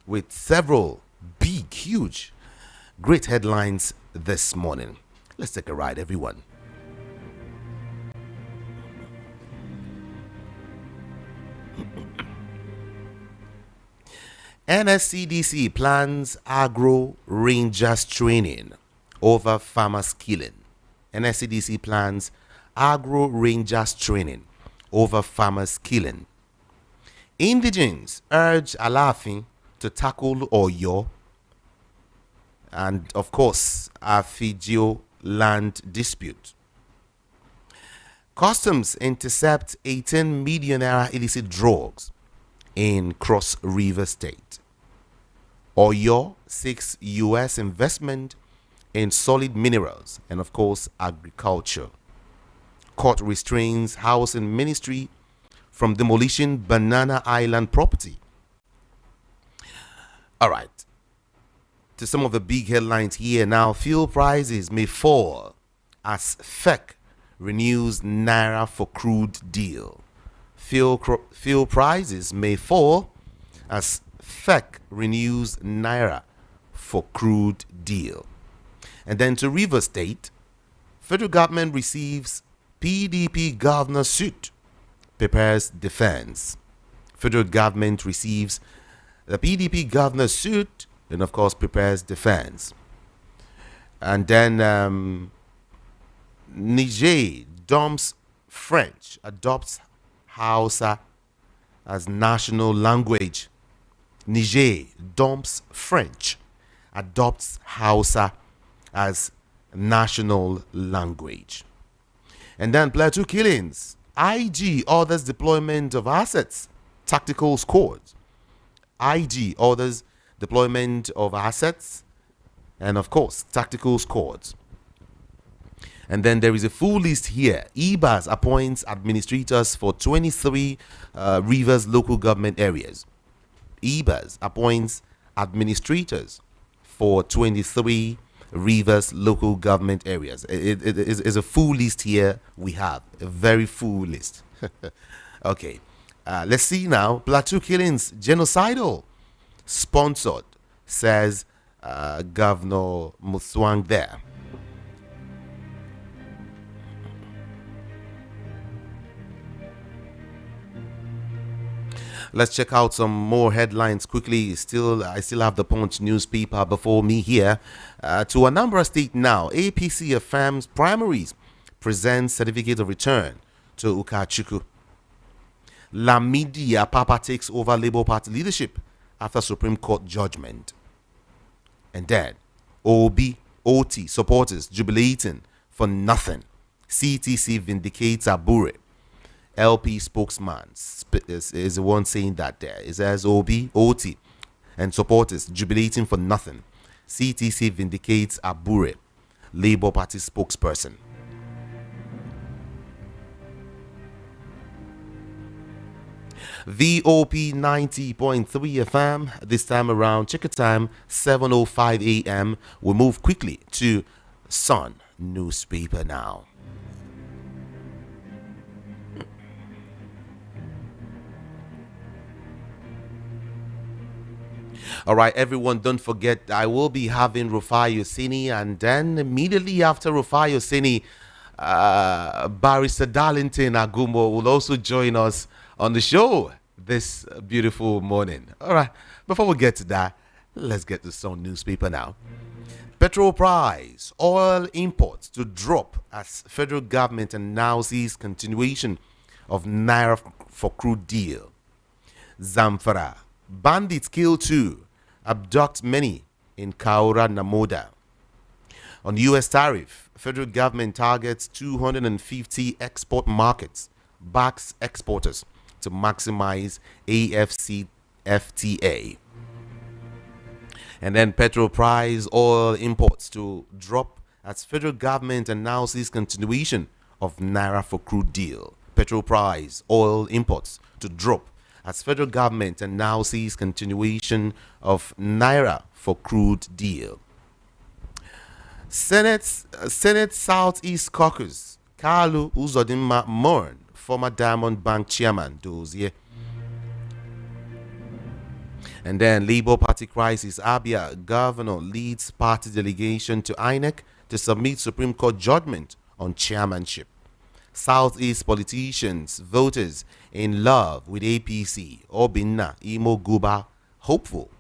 with several big, huge, great headlines this morning. Let's take a ride, everyone. NSCDC plans agro rangers training over farmer skilling. NSCDC plans agro rangers training over farmer skilling. Indigenes urge Alafin to tackle Oyo and, of course, Afigio land dispute. Customs intercept 18 million naira illicit drugs in Cross River State. Oyo seeks U.S. investment in solid minerals and, of course, agriculture. Court restrains Housing Ministry from demolishing Banana Island property. All right. To some of the big headlines here now. Fuel prices may fall as FEC renews Naira for crude deal. Fuel prices may fall as FEC renews Naira for crude deal. And then to River State, federal government receives PDP governor suit, prepares defense. Federal government receives the PDP governor suit and, of course, prepares defense. And then Niger dumps French, adopts Hausa as national language. Niger dumps French, adopts Hausa as national language. And then Plateau killings. IG orders deployment of assets, tactical squads. IG orders deployment of assets and, of course, tactical squads. And then there is a full list here. EBAS appoints administrators for 23 Rivers local government areas. EBAS appoints administrators for 23 Rivers local government areas. It is a full list here we have. A very full list. Okay. Let's see now. Plateau killings, genocidal. Sponsored, says Governor Muswang there. Let's check out some more headlines quickly. I still have the Punch newspaper before me here. To Anambra State now, APC affirms primaries, presents certificate of return to Ukachukwu. Lamidi Apapa takes over Labour Party leadership after Supreme Court judgment. And then OT supporters jubilating for nothing. CTC vindicates Abure. LP spokesman is the one saying that there. It says OT and supporters jubilating for nothing. CTC vindicates Abure, Labour Party spokesperson. VOP 90.3 FM. This time around, check it time, 7:05 a.m. We move quickly to Sun newspaper now. All right, everyone, don't forget, I will be having Rufai Oseni, and then immediately after Rufai Oseni, Barrister Darlington Agumbo will also join us on the show this beautiful morning. All right, before we get to that, let's get to some newspaper now. Petrol price, oil imports to drop as federal government announces continuation of Naira for crude deal. Zamfara, bandits kill 2, abduct many in Kaura Namoda. On U.S. tariff, federal government targets 250 export markets, backs exporters to maximize AFCFTA. And then petrol price, oil imports to drop as federal government announces continuation of Naira for crude deal. Petrol price, oil imports to drop as federal government announces continuation of Naira for crude deal. Senate Southeast Caucus, Kalu Uzodinma mourn former Diamond Bank chairman Dozie. And then Labour Party crisis. Abia governor leads party delegation to INEC to submit Supreme Court judgment on chairmanship. Southeast politicians, voters in love with APC. Obinna Imo Guba, hopeful,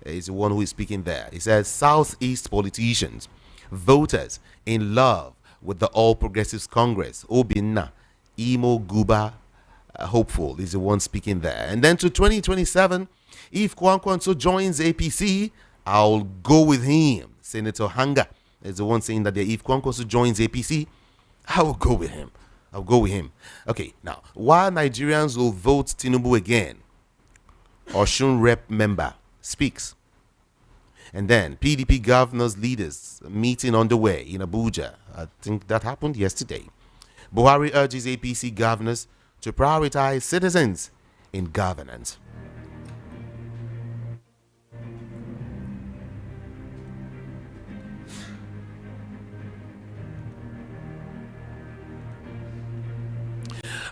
is the one who is speaking there. He says Southeast politicians, voters in love with the All Progressives Congress. Obinna Imo Guba, hopeful, is the one speaking there. And then to 2027, if Kwankwanso joins APC, I'll go with him. Senator Hanga is the one saying that if Kwankwanso joins APC, I will go with him. I'll go with him. Okay, now, while Nigerians will vote Tinubu again, Oshun Rep member speaks. And then PDP governors leaders meeting underway in Abuja. I think that happened yesterday. Buhari urges APC governors to prioritize citizens in governance.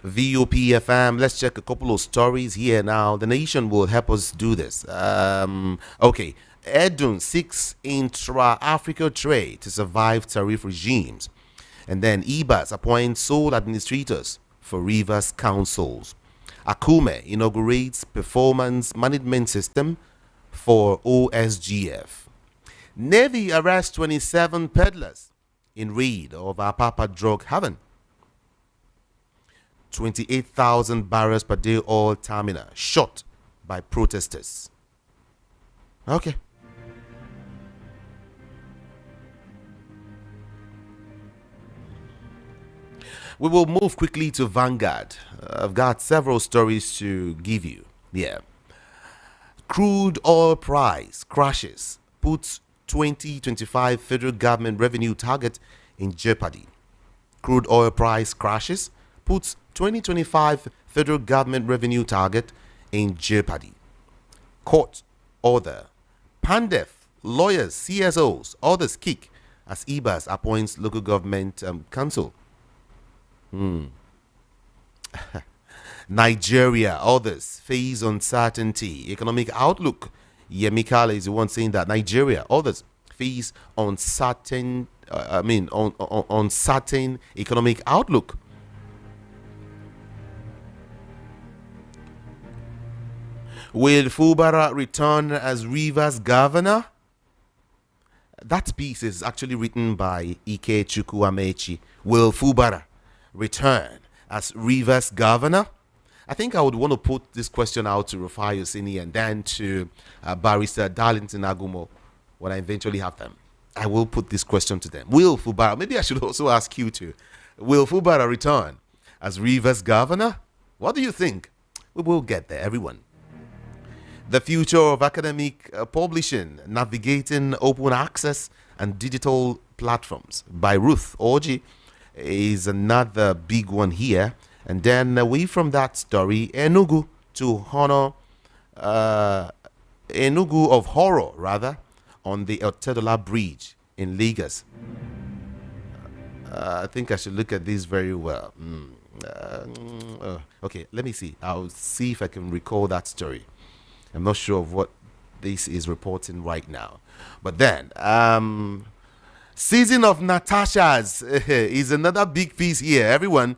VOPFM, let's check a couple of stories here now. The Nation will help us do this. Okay, Edun seeks intra-Africa trade to survive tariff regimes. And then EBAS appoints sole administrators for Rivers councils. Akume inaugurates performance management system for OSGF. Navy arrests 27 peddlers in raid of Apapa drug haven. 28,000 barrels per day oil terminal shot by protesters. Okay. We will move quickly to Vanguard. I've got several stories to give you. Yeah. Crude oil price crashes, puts 2025 federal government revenue target in jeopardy. Crude oil price crashes, puts 2025 federal government revenue target in jeopardy. Court order. Pandef, lawyers, CSOs, others kick as EBAS appoints local government council. Nigeria, others face uncertainty. Economic outlook. Yemikala is the one saying that Nigeria, others face uncertain. Uncertain economic outlook. Will Fubara return as Rivers governor? That piece is actually written by Ike Chukwuamechi. Will Fubara return as Rivers governor? I think I would want to put this question out to Rufai Oseni and then to Barrister Darlington Agumo when I eventually have them. I will put this question to them. Will Fubara, maybe I should also ask you to, will Fubara return as Rivers governor? What do you think? We will get there, everyone. The future of academic publishing, navigating open access and digital platforms by Ruth Orji is another big one here. And then away from that story, Enugu to honor, Enugu of horror rather, on the Otedola Bridge in Lagos. I think I should look at this very well. Okay, let me see. I'll see if I can recall that story. I'm not sure of what this is reporting right now. But then, season of Natasha's is another big piece here, everyone.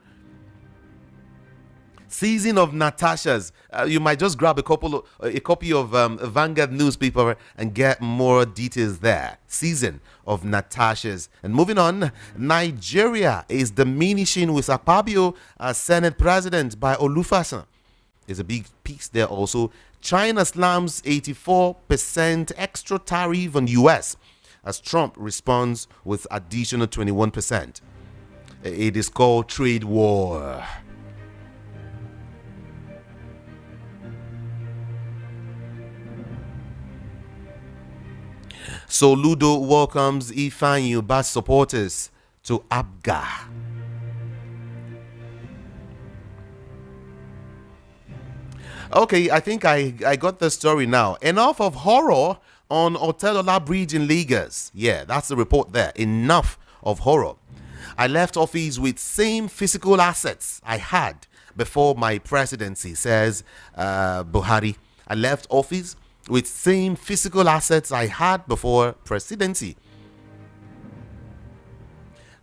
Season of Natasha's. You might just grab a copy of a Vanguard newspaper and get more details there. Season of Natasha's. And moving on, Nigeria is diminishing with Akpabio as Senate President by Olufasan. There's a big piece there also. China slams 84% extra tariff on US as Trump responds with additional 21%. It is called trade war. So Ludo welcomes Ifeanyi Ubah's supporters to ABGA. Okay, I think I got the story now. Enough of horror on Otedola Bridge in Lagos. Yeah, that's the report there. Enough of horror. I left office with same physical assets I had before my presidency, says Buhari. I left office with same physical assets I had before presidency.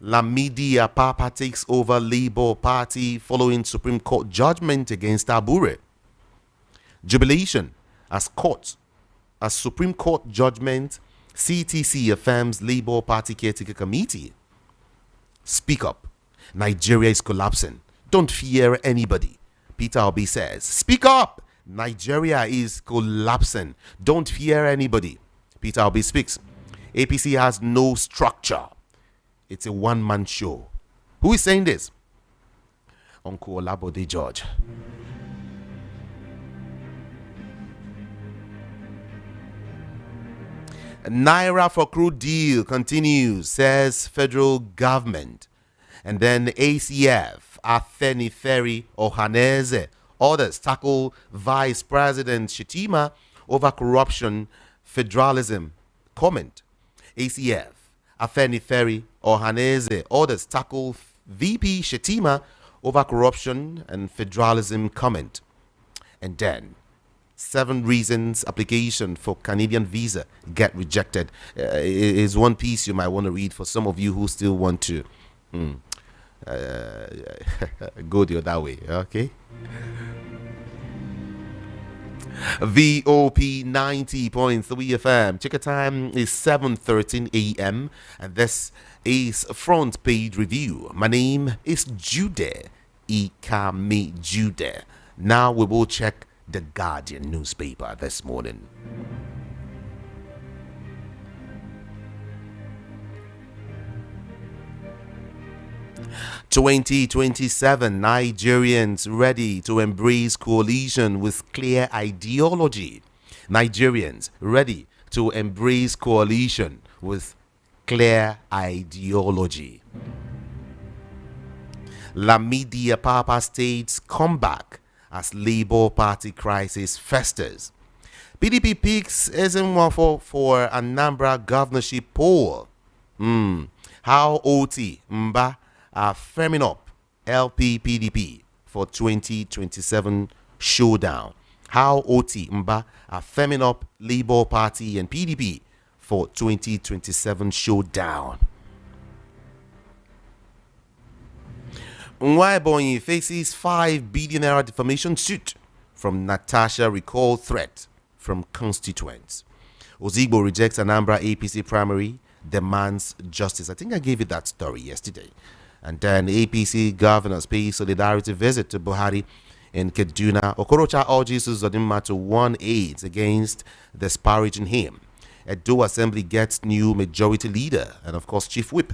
Lamidi Apapa takes over Labour Party following Supreme Court judgment against Abure. Jubilation as Supreme Court judgment, CTC affirms Labour Party Caretaker Committee. Speak up. Nigeria is collapsing. Don't fear anybody. Peter Obi says, speak up. Nigeria is collapsing. Don't fear anybody. Peter Obi speaks. APC has no structure. It's a one-man show. Who is saying this? Uncle Olabode George. Naira for crude deal continues, says federal government. And then ACF, Afenifere Ohaneze, orders tackle Vice President Shetima over corruption, federalism. Comment. ACF, Afenifere Ohaneze, orders tackle VP Shetima over corruption and federalism. Comment. And then 7 reasons application for Canadian visa get rejected is one piece you might want to read for some of you who still want to go the other way. Okay. VOP 90.3 FM. Check time is 7:13 a.m. and this is Front Page Review. My name is Jude Ikame Jude. Now we will check the Guardian newspaper this morning. "2027 Nigerians ready to embrace coalition with clear ideology." Nigerians ready to embrace coalition with clear ideology. Lamidi Apapa states comeback as Labour Party crisis festers. PDP picks Ezenwafo for Anambra governorship poll. How OT Mba are firming up LP PDP for 2027 showdown. How OT Mba are firming up Labour Party and PDP for 2027 showdown. Nwabonyi faces 5 billion naira defamation suit from Natasha recall threat from constituents. Ozigbo rejects Anambra APC primary, demands justice. I think I gave you that story yesterday. And then APC governors pay solidarity visit to Buhari in Kaduna. Okorocha urges Uzodinma to warn aides against disparaging him. Edo Assembly gets new majority leader and of course chief whip.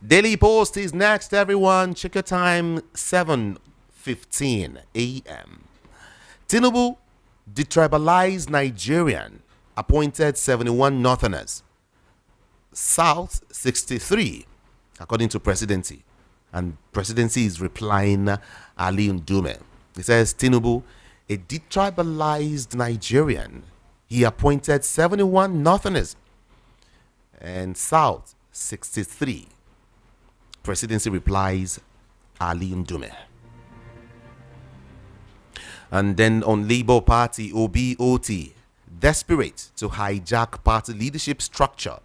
Daily Post is next, everyone. Check your time, 7:15 a.m. Tinubu detribalized Nigerian, appointed 71 Northerners. South 63, according to presidency. And presidency is replying Ali Ndume. He says Tinubu, a detribalized Nigerian. He appointed 71 Northerners and South 63. Presidency replies Ali Ndume. And then on Labour Party, OBOT, desperate to hijack party leadership structure,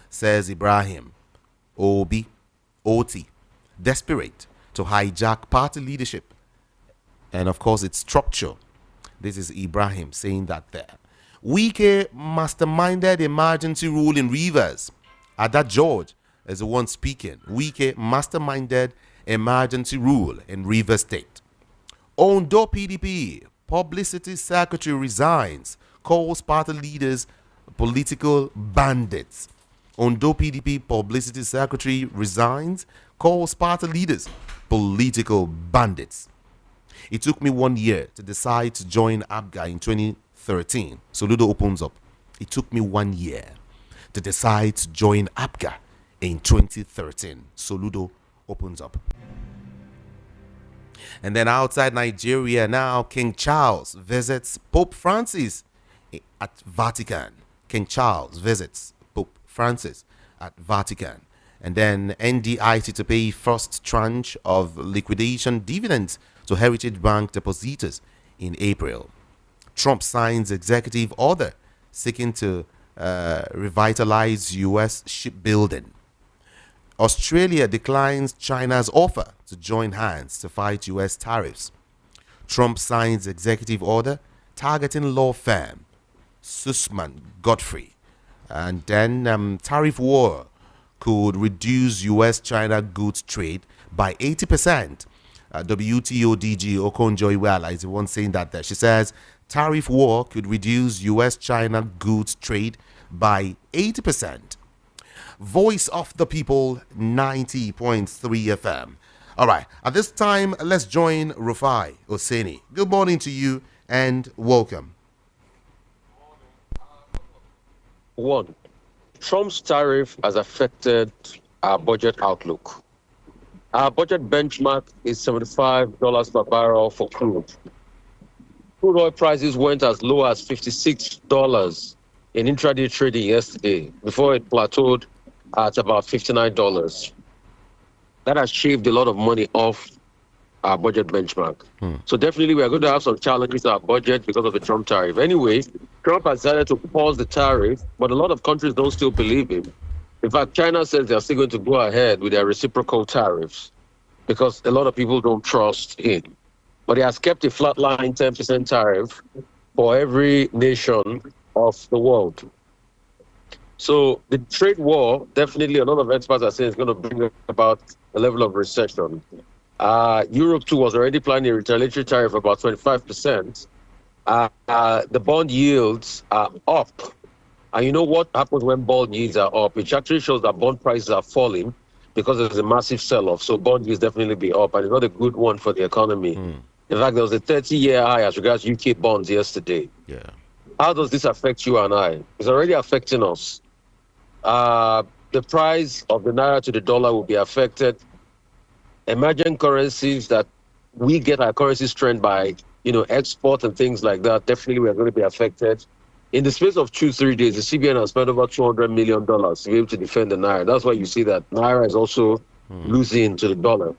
says Ibrahim. OBOT, desperate to hijack party leadership and of course its structure. This is Ibrahim saying that there. Wike masterminded emergency rule in Rivers. Ada George is the one speaking. Wike masterminded emergency rule in Rivers State. Ondo PDP publicity secretary resigns, calls party leaders political bandits. Ondo PDP publicity secretary resigns, calls party leaders political bandits. It took me 1 year to decide to join ABGA in 2013. Soludo opens up. It took me 1 year to decide to join ABGA in 2013. Soludo opens up. And then outside Nigeria now, King Charles visits Pope Francis at Vatican. King Charles visits Pope Francis at Vatican. And then NDIC to pay first tranche of liquidation dividends to Heritage Bank depositors in April. Trump signs executive order seeking to revitalize U.S. shipbuilding. Australia declines China's offer to join hands to fight U.S. tariffs. Trump signs executive order targeting law firm Sussman Godfrey. And then tariff war could reduce U.S.-China goods trade by 80%. WTO DG Okonjo-Iweala is the one saying that there. She says tariff war could reduce U.S.-China goods trade by 80%. Voice of the People, 90.3 FM. All right, at this time, let's join Rufai Oseni. Good morning to you and welcome. One, Trump's tariff has affected our budget outlook. Our budget benchmark is $75 per barrel for crude. Crude oil prices went as low as $56 in intraday trading yesterday before it plateaued at about $59. That has shaved a lot of money off our budget benchmark. So definitely we are going to have some challenges to our budget because of the Trump tariff. Anyway, Trump has decided to pause the tariff, but a lot of countries don't still believe him. In fact, China says they're still going to go ahead with their reciprocal tariffs because a lot of people don't trust him. But he has kept a flatline 10% tariff for every nation of the world. So the trade war, definitely a lot of experts are saying it's going to bring about a level of recession. Europe too was already planning a retaliatory tariff of about 25%. The bond yields are up. And you know what happens when bond yields are up? It actually shows that bond prices are falling because there's a massive sell-off. So bond yields definitely be up, and it's not a good one for the economy. In fact, there was a 30-year high as regards UK bonds yesterday. Yeah. How does this affect you and I? It's already affecting us. The price of the naira to the dollar will be affected. Emerging currencies that we get our currency strength by, export and things like that, definitely we are going to be affected. In the space of 2-3 days, the CBN has spent over $200 million to be able to defend the naira. That's why you see that naira is also losing to the dollar.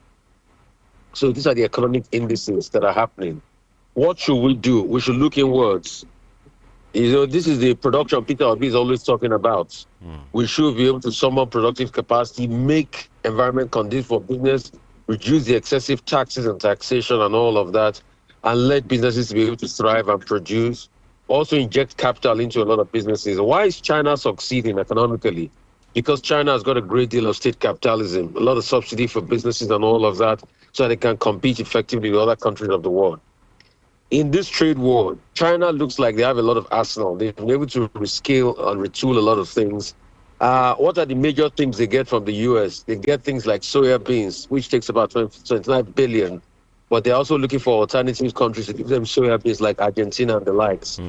So these are the economic indices that are happening. What should we do? We should look inwards. This is the production Peter Obi is always talking about. We should be able to summon productive capacity, make environment conducive for business, reduce the excessive taxes and taxation and all of that, and let businesses be able to thrive and produce. Also inject capital into a lot of businesses. Why is China succeeding economically? Because China has got a great deal of state capitalism, a lot of subsidy for businesses and all of that, so that they can compete effectively with other countries of the world. In this trade war, China looks like they have a lot of arsenal. They've been able to rescale and retool a lot of things. What are the major things they get from the US? They get things like soya beans, which takes about 29 billion. But they're also looking for alternative countries to give them soya beans like Argentina and the likes.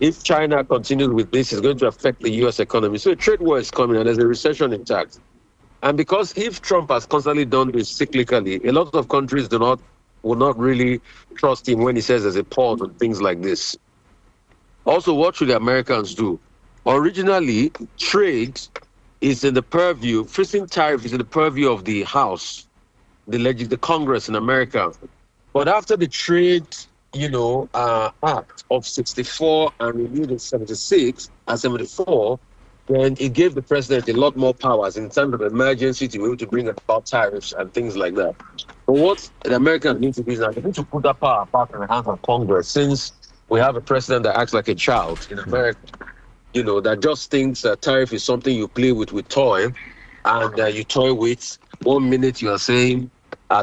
If China continues with this, it's going to affect the US economy. So a trade war is coming and there's a recession intact. And because if Trump has constantly done this cyclically, a lot of countries will not really trust him when he says there's a pause on things like this. Also, what should the Americans do? Originally, trade is in the purview, freezing tariff is in the purview of the House, the Congress in America. But after the trade, Act of 64 and renewed in 76 and 74, then it gave the president a lot more powers in terms of emergency to be able to bring about tariffs and things like that. But what the Americans need to do is now they need to put that power back in the hands of Congress, since we have a president that acts like a child in America, that just thinks that tariff is something you play with toy, and you toy with. 1 minute you are saying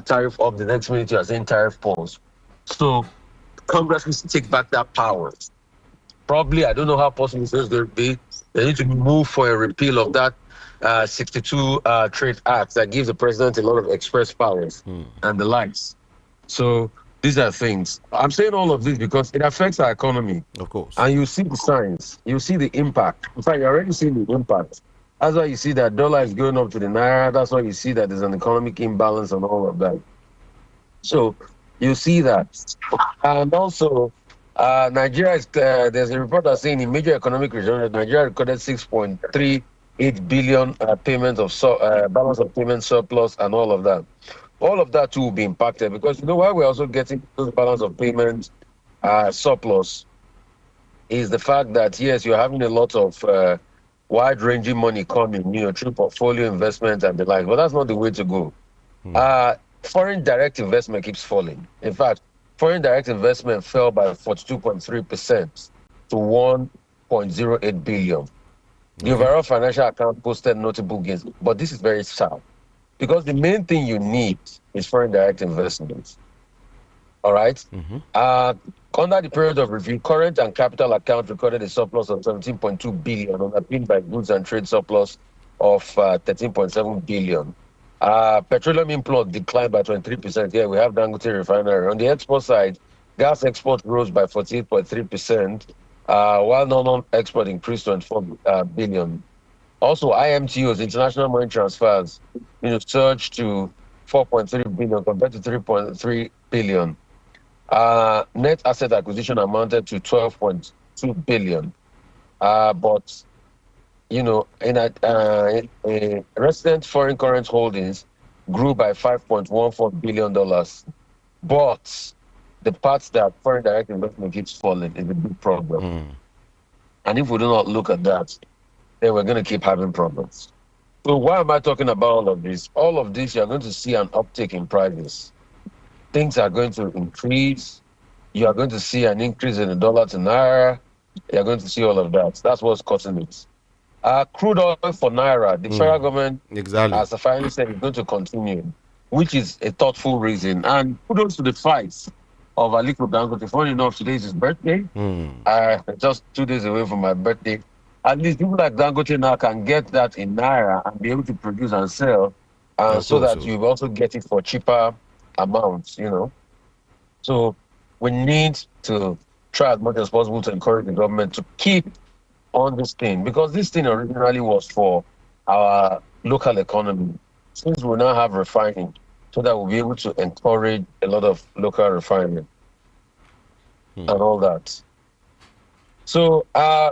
tariff up, the next minute you are saying tariff pause. So Congress needs to take back that power. Probably, I don't know how possible this is going to be. They need to move for a repeal of that 62 Trade Act that gives the president a lot of express powers and the likes. So these are things. I'm saying all of this because it affects our economy. Of course. And you see the signs. You see the impact. In fact, you're already seeing the impact. That's why you see that dollar is going up to the naira. That's why you see that there's an economic imbalance and all of that. So you see that. And also, Nigeria is, there's a report that's saying in major economic regions, Nigeria recorded 6.3 billion payment of balance of payment surplus and all of that. All of that too will be impacted because why we're also getting those balance of payment surplus is the fact that yes, you're having a lot of wide-ranging money coming, through portfolio investment and the like, but that's not the way to go. Foreign direct investment keeps falling. In fact, foreign direct investment fell by 42.3% to 1.08 billion. The overall financial account posted notable gains, but this is very sad because the main thing you need is foreign direct investment. All right. Under the period of review, current and capital account recorded a surplus of 17.2 billion, underpinned by goods and trade surplus of 13.7 billion. Petroleum import declined by 23%. Here we have Dangote refinery. On the export side, gas export rose by 48.3%, while non-export increased 24 billion. Also, IMTOs, international money transfers, surged to 4.3 billion compared to 3.3 billion. Net asset acquisition amounted to 12.2 billion. But resident foreign current holdings grew by $5.14 billion. But the parts that foreign direct investment keeps falling is a big problem. And if we do not look at that, then we're going to keep having problems. So why am I talking about all of this? All of this, you're going to see an uptick in prices. Things are going to increase. You are going to see an increase in the dollar to naira. You're going to see all of that. That's what's causing it. Crude oil for naira, the federal government, as I finally said, is going to continue, which is a thoughtful reason. And kudos to the fight of Aliko Dangote. Funny enough, today is his birthday. Just 2 days away from my birthday. At least people like Dangote now can get that in naira and be able to produce and sell, so that you also get it for cheaper amounts, So we need to try as much as possible to encourage the government to keep on this thing, because this thing originally was for our local economy. Since we now have refining, so that we'll be able to encourage a lot of local refining and all that. So I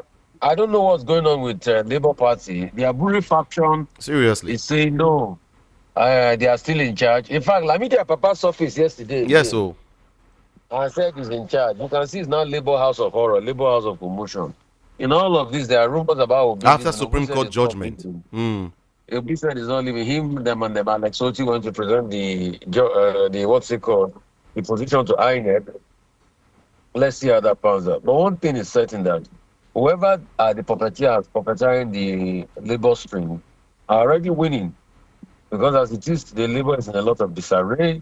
don't know what's going on with Labour Party. The Aburi faction is saying no. They are still in charge. In fact, Lamidi Papa's office yesterday. Yes, so. I said he's in charge. You can see it's now Labour House of Horror, Labour House of Commotion. In all of this, there are rumors about after Supreme Court judgment. Obi said he's not leaving. Him, them, and Alex Oti going to present the what's it called, the position to INEC. Let's see how that pans out. But one thing is certain, that whoever the puppeteering the Labour string are already winning, because as it is, the Labour is in a lot of disarray,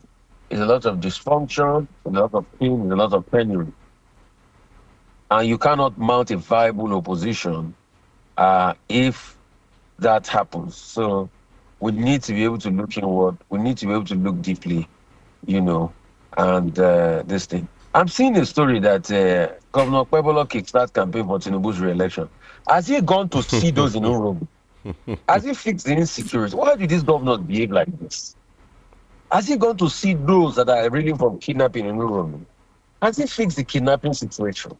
is a lot of dysfunction, a lot of pain, a lot of penury. And you cannot mount a viable opposition if that happens. So we need to be able to look inward. We need to be able to look deeply, and this thing. I'm seeing a story that Governor Kwebolo kickstart campaign for Tinubu's re-election. Has he gone to see those in Urobo? Has he fixed the insecurity? Why do these governors behave like this? Has he gone to see those that are reeling from kidnapping in Urobo? Has he fixed the kidnapping situation?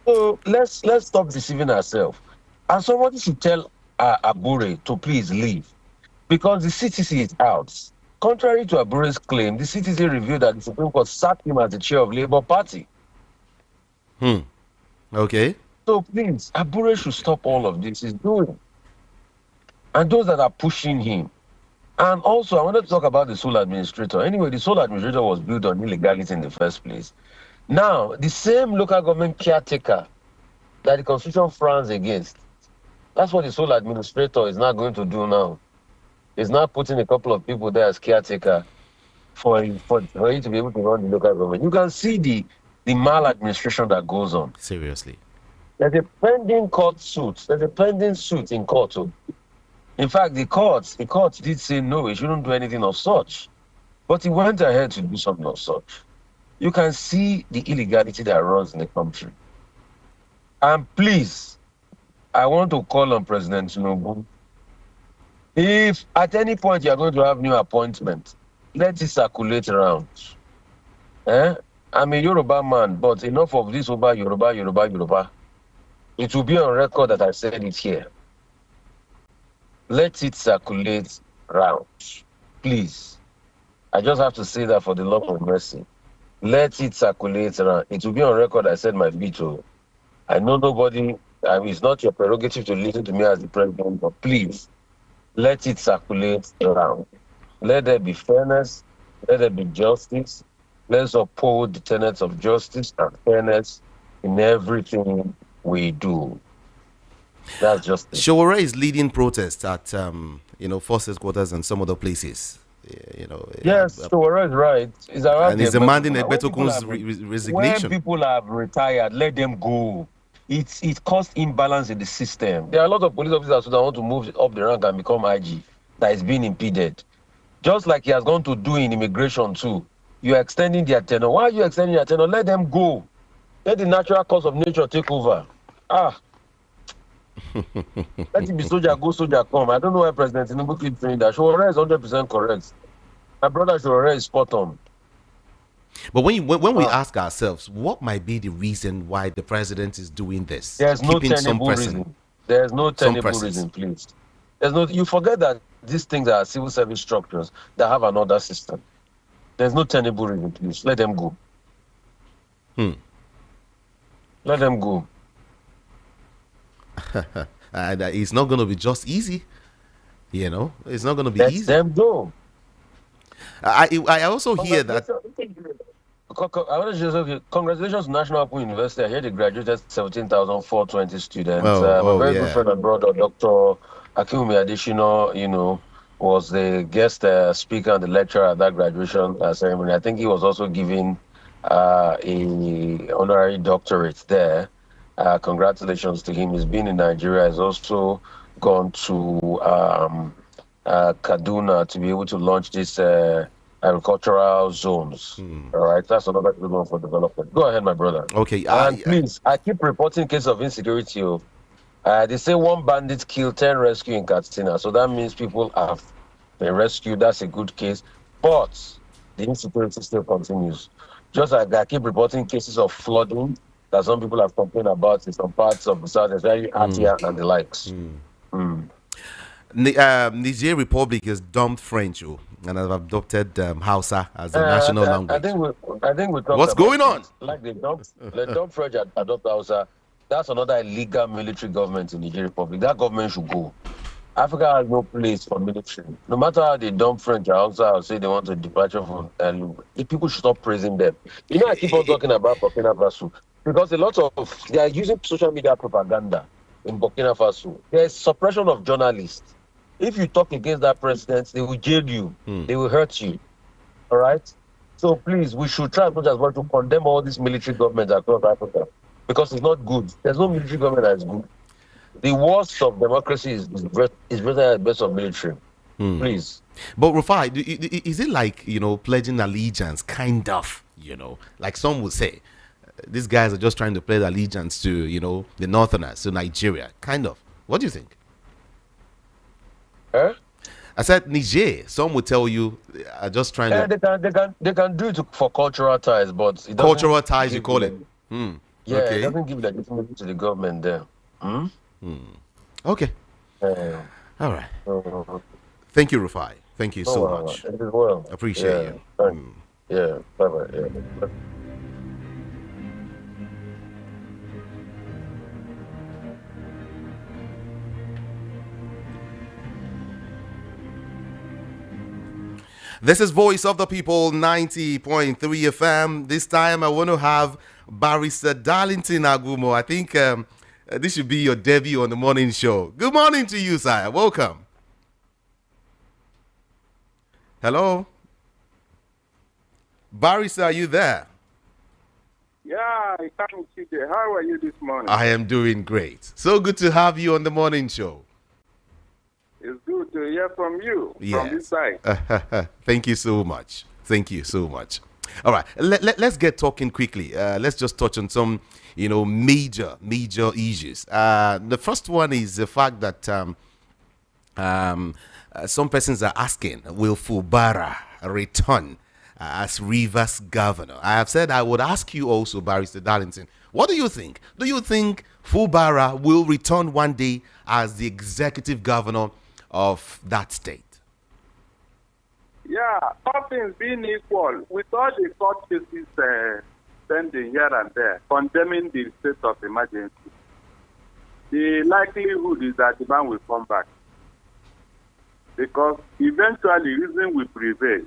So let's stop deceiving ourselves. And somebody should tell Abure to please leave, because the CTC is out. Contrary to Abure's claim, the CTC revealed that the Supreme Court sacked him as the chair of Labour Party. Okay. So please, Abure should stop all of this he's doing. And those that are pushing him. And also, I wanted to talk about the sole administrator. Anyway, the sole administrator was built on illegality in the first place. Now, the same local government caretaker that the Constitution frowns against, that's what the sole administrator is not going to do now. He's not putting a couple of people there as caretaker for you to be able to run the local government. You can see the maladministration that goes on. Seriously. There's a pending court suit. There's a pending suit in court. In fact, the court did say no, he shouldn't do anything of such. But he went ahead to do something of such. You can see the illegality that runs in the country. And please, I want to call on President Tinubu. If at any point you are going to have new appointment, let it circulate around. I'm a Yoruba man, but enough of this over Yoruba. It will be on record that I said it here. Let it circulate round. Please. I just have to say that for the love of mercy. Let it circulate around. It will be on record I said my veto. I know nobody, it's not your prerogative to listen to me as the president, but please, let it circulate around. Let there be fairness. Let there be justice. Let's uphold the tenets of justice and fairness in everything we do. That's just it. Showore is leading protests at forces quarters and some other places. Yes, Showore is right. It's around and he's the demanding Egbetokunle. Egbetokun's resignation. When people have retired, let them go. It caused imbalance in the system. There are a lot of police officers that want to move up the rank and become IG that is being impeded. Just like he has gone to do in immigration too. You are extending their tenure. Why are you extending their tenure? Let them go. Let the natural course of nature take over. Let it be soldier go, soldier come. I don't know why President Tinubu keeps saying that. Showore is 100% correct. My brother Showore is spot on. But when we ask ourselves, what might be the reason why the president is doing this? There's no tenable reason. There's no tenable reason, please. You forget that these things are civil service structures that have another system. There's no tenable reason, please. Let them go. Let them go. And it's not going to be just easy. It's not going to be easy. Let them go. I also hear that. Congratulations to National Open University. I hear they graduated 17,420 students. My very good friend and brother, Dr. Akinwumi Adesina, was the guest speaker and the lecturer at that graduation ceremony. I think he was also given a honorary doctorate there. Congratulations to him. He's been in Nigeria. He's also gone to Kaduna to be able to launch this agricultural zones. All right, that's another good one for development. Go ahead, my brother. Okay. And please, I keep reporting cases of insecurity. They say one bandit killed 10 rescue in Katsina, so that means people have been rescued. That's a good case, but the insecurity still continues. Just like I keep reporting cases of flooding that some people have complained about in some parts of the south, especially Atia and the likes. Niger Republic has dumped French and have adopted Hausa as the national language. I think we talked What's going on? Like they dump French and adopt Hausa. That's another illegal military government in Niger Republic. That government should go. Africa has no place for military. No matter how they dump French or Hausa or say they want a departure from, people should stop praising them. I keep on talking about Burkina Faso because they are using social media propaganda in Burkina Faso. There's suppression of journalists. If you talk against that president, they will jail you. They will hurt you. All right? So please, we should try as much as well to condemn all these military governments across Africa because it's not good. There's no military government that is good. The worst of democracy is better than the best of military. Please. But Rufai, is it like, pledging allegiance, kind of, like some would say? These guys are just trying to pledge allegiance to, the Northerners, to Nigeria, kind of. What do you think? I said Niger. Some would tell you are just trying to. They can do it for cultural ties, but cultural ties you call it. Yeah, okay. It doesn't give legitimacy to the government there. Okay. All right. Thank you, Rufai. Thank you so much. Well. Appreciate you. Yeah. Bye-bye. Yeah. This is Voice of the People, 90.3 FM. This time I want to have Barrister Darlington Agumo. I think this should be your debut on the morning show. Good morning to you, sir. Welcome. Hello? Barrister, are you there? Yeah, I can't see you. How are you this morning? I am doing great. So good to have you on the morning show. It's good to hear from you, yes. From this side. Thank you so much. Thank you so much. All right, let's get talking quickly. Let's just touch on some, major issues. The first one is the fact that some persons are asking, will Fubara return as Rivers governor? I have said I would ask you also, Barrister Darlington, What do you think? Do you think Fubara will return one day as the executive governor of that state? Yeah, all things being equal, with all the court cases pending here and there, condemning the state of emergency, the likelihood is that the man will come back. Because eventually reason will prevail.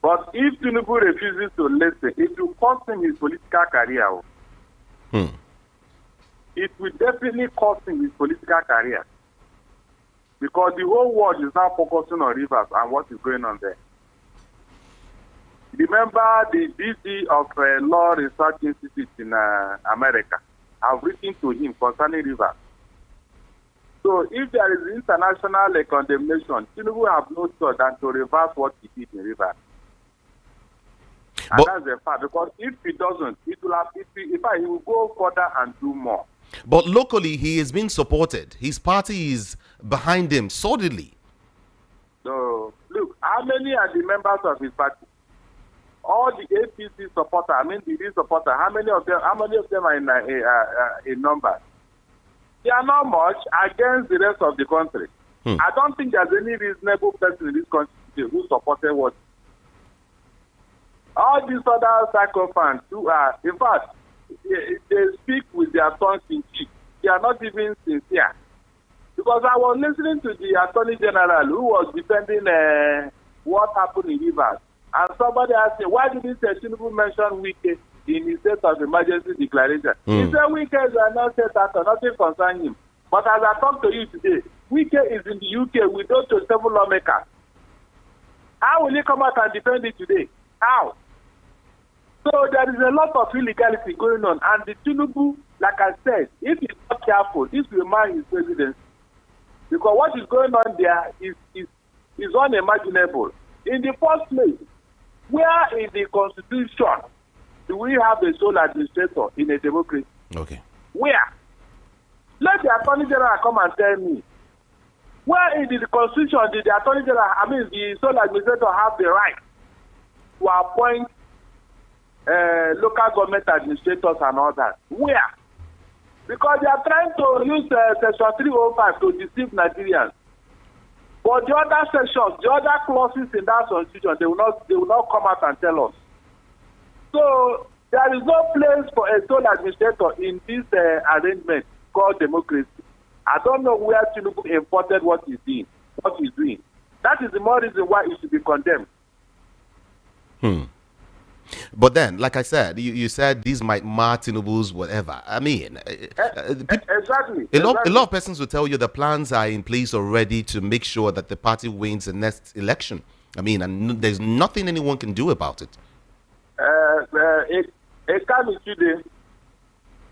But if Tinubu refuses to listen, it will cost him his political career. It will definitely cost him his political career. Because the whole world is now focusing on rivers and what is going on there. Remember the DG of Law Research Institute in America have written to him concerning rivers. So if there is international condemnation, Tinubu have no choice than to reverse what he did in rivers. And that's a fact, because if he doesn't, it will have, he will go further and do more. But locally, he is being supported. His party is behind him solidly. So, look, how many are the members of his party? All the APC supporters, the real supporters, how many of them are in numbers? They are not much against the rest of the country. I don't think there's any reasonable person in this country who supported what. All these other sycophants who are, in fact, they speak with their tongues in cheek. They are not even sincere. Because I was listening to the Attorney General who was defending what happened in Rivers. And somebody asked me, why didn't Tinubu mention Wike in his state of emergency declaration? He said Wike are not set out, nothing concerns him. But as I talk to you today, Wike is in the UK with those 27 lawmakers. How will he come out and defend it today? How? So there is a lot of illegality going on. And the Tinubu, like I said, if he's not careful, this will mar his presidency. Because what is going on there is unimaginable. In the first place, where in the Constitution do we have a sole administrator in a democracy? Okay. Where? Let the Attorney General come and tell me. Where in the Constitution did the Attorney General, the sole administrator have the right to appoint local government administrators and all that? Where? Because they are trying to use Section 305 to deceive Nigerians. But the other sections, the other clauses in that constitution, they will not come out and tell us. So there is no place for a sole administrator in this arrangement called democracy. I don't know where Tinubu imported what he's doing. That is the more reason why it should be condemned. But then, like I said, you said these might mar Tinubu's whatever. Exactly. A lot of persons will tell you the plans are in place already to make sure that the party wins the next election. And there's nothing anyone can do about it.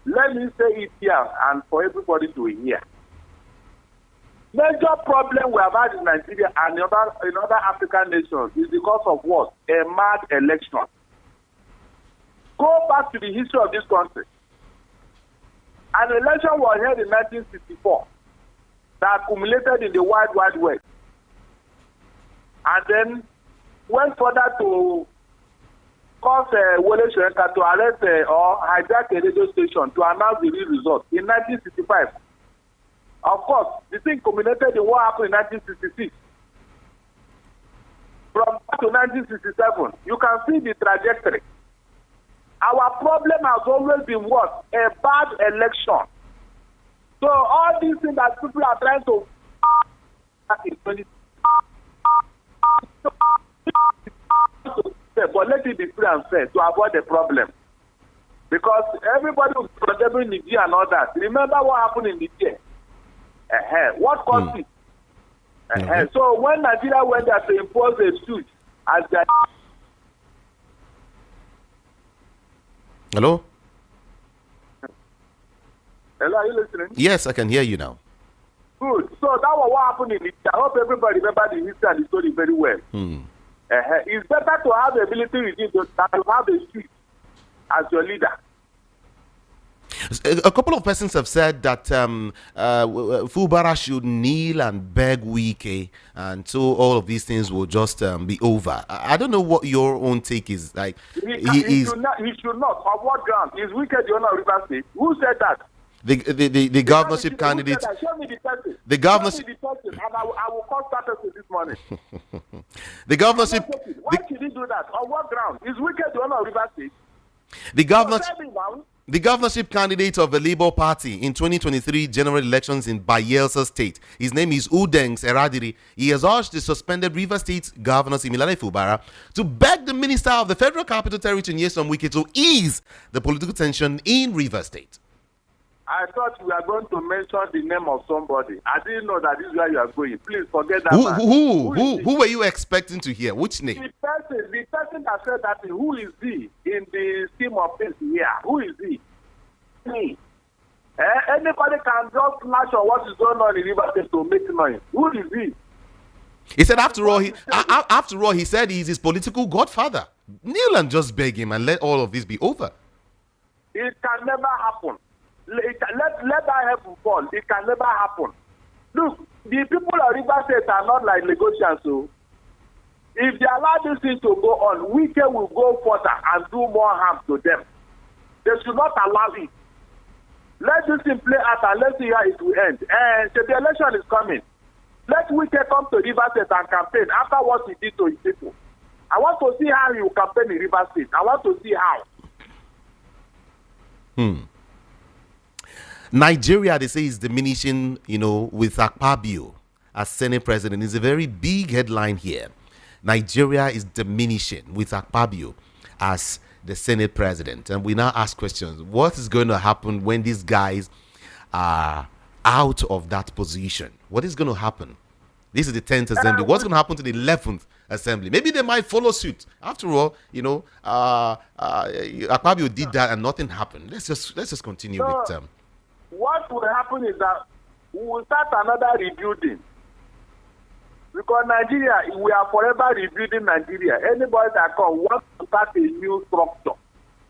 Let me say it here and for everybody to hear. Major problem we have had in Nigeria and in other African nations is because of what? A mad election. Go back to the history of this country. An election was held in 1964 that accumulated in the Wild West. And then went further to cause Wole Soyinka to arrest or hijack a radio station to announce the real result in 1965. Of course, the thing culminated in what happened in 1966. From that to 1967, you can see the trajectory. Our problem has always been what? A bad election. So all these things that people are trying to but let it be free and fair to avoid the problem. Because everybody was condemning Nigeria and all that. Remember what happened in Nigeria? What caused it? So when Nigeria went there to impose a suit as the Hello? Hello, are you listening? Yes, I can hear you now. Good. So that was what happened in Nigeria. I hope everybody remember the history and the story very well. It's better to have the ability regime than to have a street as your leader. A couple of persons have said that Fubara should kneel and beg Wike, and so all of these things will just be over. I don't know what your own take is. Like He should not. He should not. On what ground? Is Wike the owner of River State? Who said that? The governorship candidate. Show me the person. The governorship. Show me the person, and I will call status this morning. The governorship. Why should he do that? On what ground? Is Wike the owner of River State? The governorship. Tell me now. The governorship candidate of the Labour Party in 2023 general elections in Bayelsa State. His name is Udengs Eradiri. He has urged the suspended River State Governor Similale Fubara to beg the Minister of the Federal Capital Territory, Nyesom Wike, to ease the political tension in River State. I thought we were going to mention the name of somebody. I didn't know that this is where you are going. Please forget that man. Who were you expecting to hear? Which name? The person that said that, who is he in the scheme of things here? Who is he? Me. Anybody can just flash on what is going on in River State to make noise. Who is he? He said, after all, he said he's his political godfather. Kneel and just beg him and let all of this be over. It can never happen. Let that heaven fall. It can never happen. Look, the people of River State are not like Lagosians. So if they allow this thing to go on, Wike will go further and do more harm to them. They should not allow it. Let this thing play out and let's see how it will end. And the election is coming. Let Wike come to River State and campaign after what he did to his people. I want to see how he will campaign in River State. I want to see how. Nigeria, they say, is diminishing, with Akpabio as Senate president. It's a very big headline here. Nigeria is diminishing with Akpabio as the Senate president. And we now ask questions. What is going to happen when these guys are out of that position? What is going to happen? This is the 10th assembly. What's going to happen to the 11th assembly? Maybe they might follow suit. After all, Akpabio did that and nothing happened. Let's just continue with what will happen is that we will start another rebuilding. Because Nigeria, we are forever rebuilding Nigeria. Anybody that comes wants to start a new structure,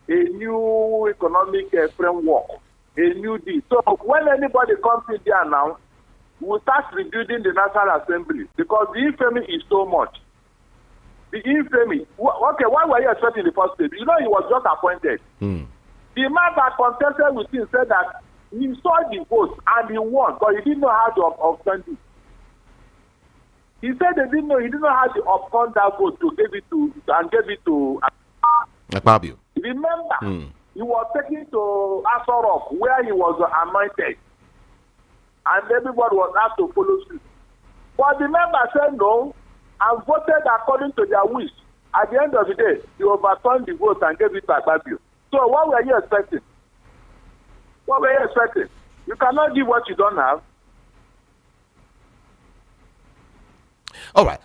a new economic framework, a new deal. So when anybody comes in there now, we will start rebuilding the National Assembly because the infamy is so much. The infamy. Okay, why were you expecting the first place? He was just appointed. The man that contested with him said that he saw the votes and he won, but he didn't know how to obtain it. He said he didn't know how to obtain that vote to give it to Akpabio. Remember, he was taken to Asorok where he was anointed, and everybody was asked to follow suit. But the member said no and voted according to their wish. At the end of the day, he overturned the vote and gave it to Akpabio. So what were you expecting? What were you expecting? You cannot give what you don't have. All right,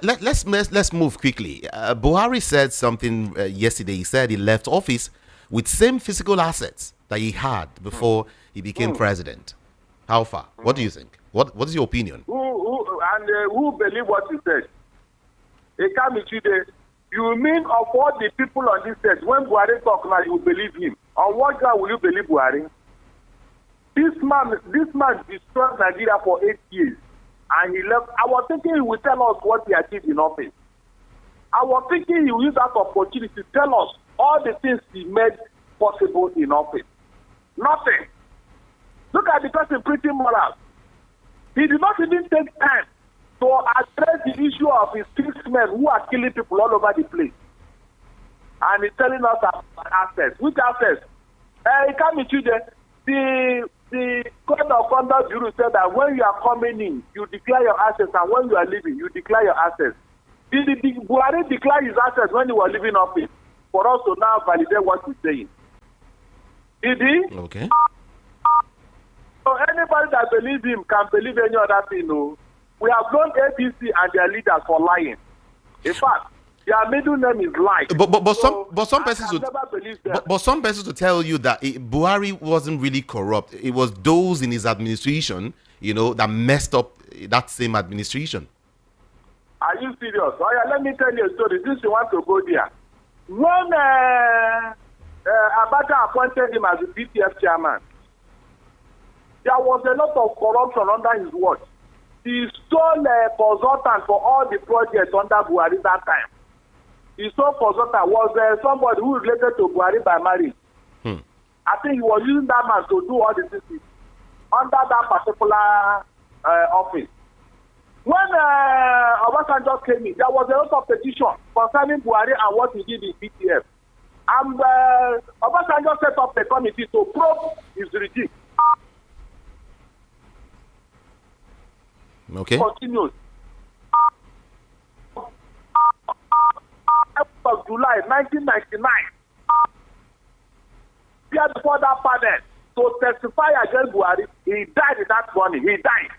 let's move quickly. Buhari said something yesterday. He said he left office with same physical assets that he had before he became president. How far? What do you think? What is your opinion? Who believe what he said? You mean of all the people on this stage, when Buhari talk now, you believe him? On what ground will you believe Buhari? This man destroyed Nigeria for 8 years. And he left. I was thinking he would tell us what he achieved in office. I was thinking he would use that opportunity to tell us all the things he made possible in office. Nothing. Look at the person preaching morals. He did not even take time to address the issue of his policemen who are killing people all over the place. And he's telling us about assets. Which assets? He can't be children. The Code of Conduct Bureau said that when you are coming in, you declare your assets, and when you are leaving, you declare your assets. Buhari declared his assets when he was leaving office for us to now validate what he's saying. Did he? Okay. So anybody that believes him can believe any other thing. No. We have known APC and their leaders for lying. In fact, their middle name is lie. But some persons would tell you that Buhari wasn't really corrupt. It was those in his administration, that messed up that same administration. Are you serious? Oh yeah, let me tell you a story. Since you want to go there, when Abacha appointed him as the BTF chairman. There was a lot of corruption under his watch. He stole a consultant for all the projects under Buhari that time. He stole consultant was somebody who related to Buhari by marriage. I think he was using that man to do all the things under that particular office. When Obasanjo came in, there was a lot of petition concerning Buhari and what he did in BTF. And Obasanjo set up a committee to probe his regime. Okay. Continues. Of July 1999. Before that panel to testify against Buhari, he died in that morning. He died.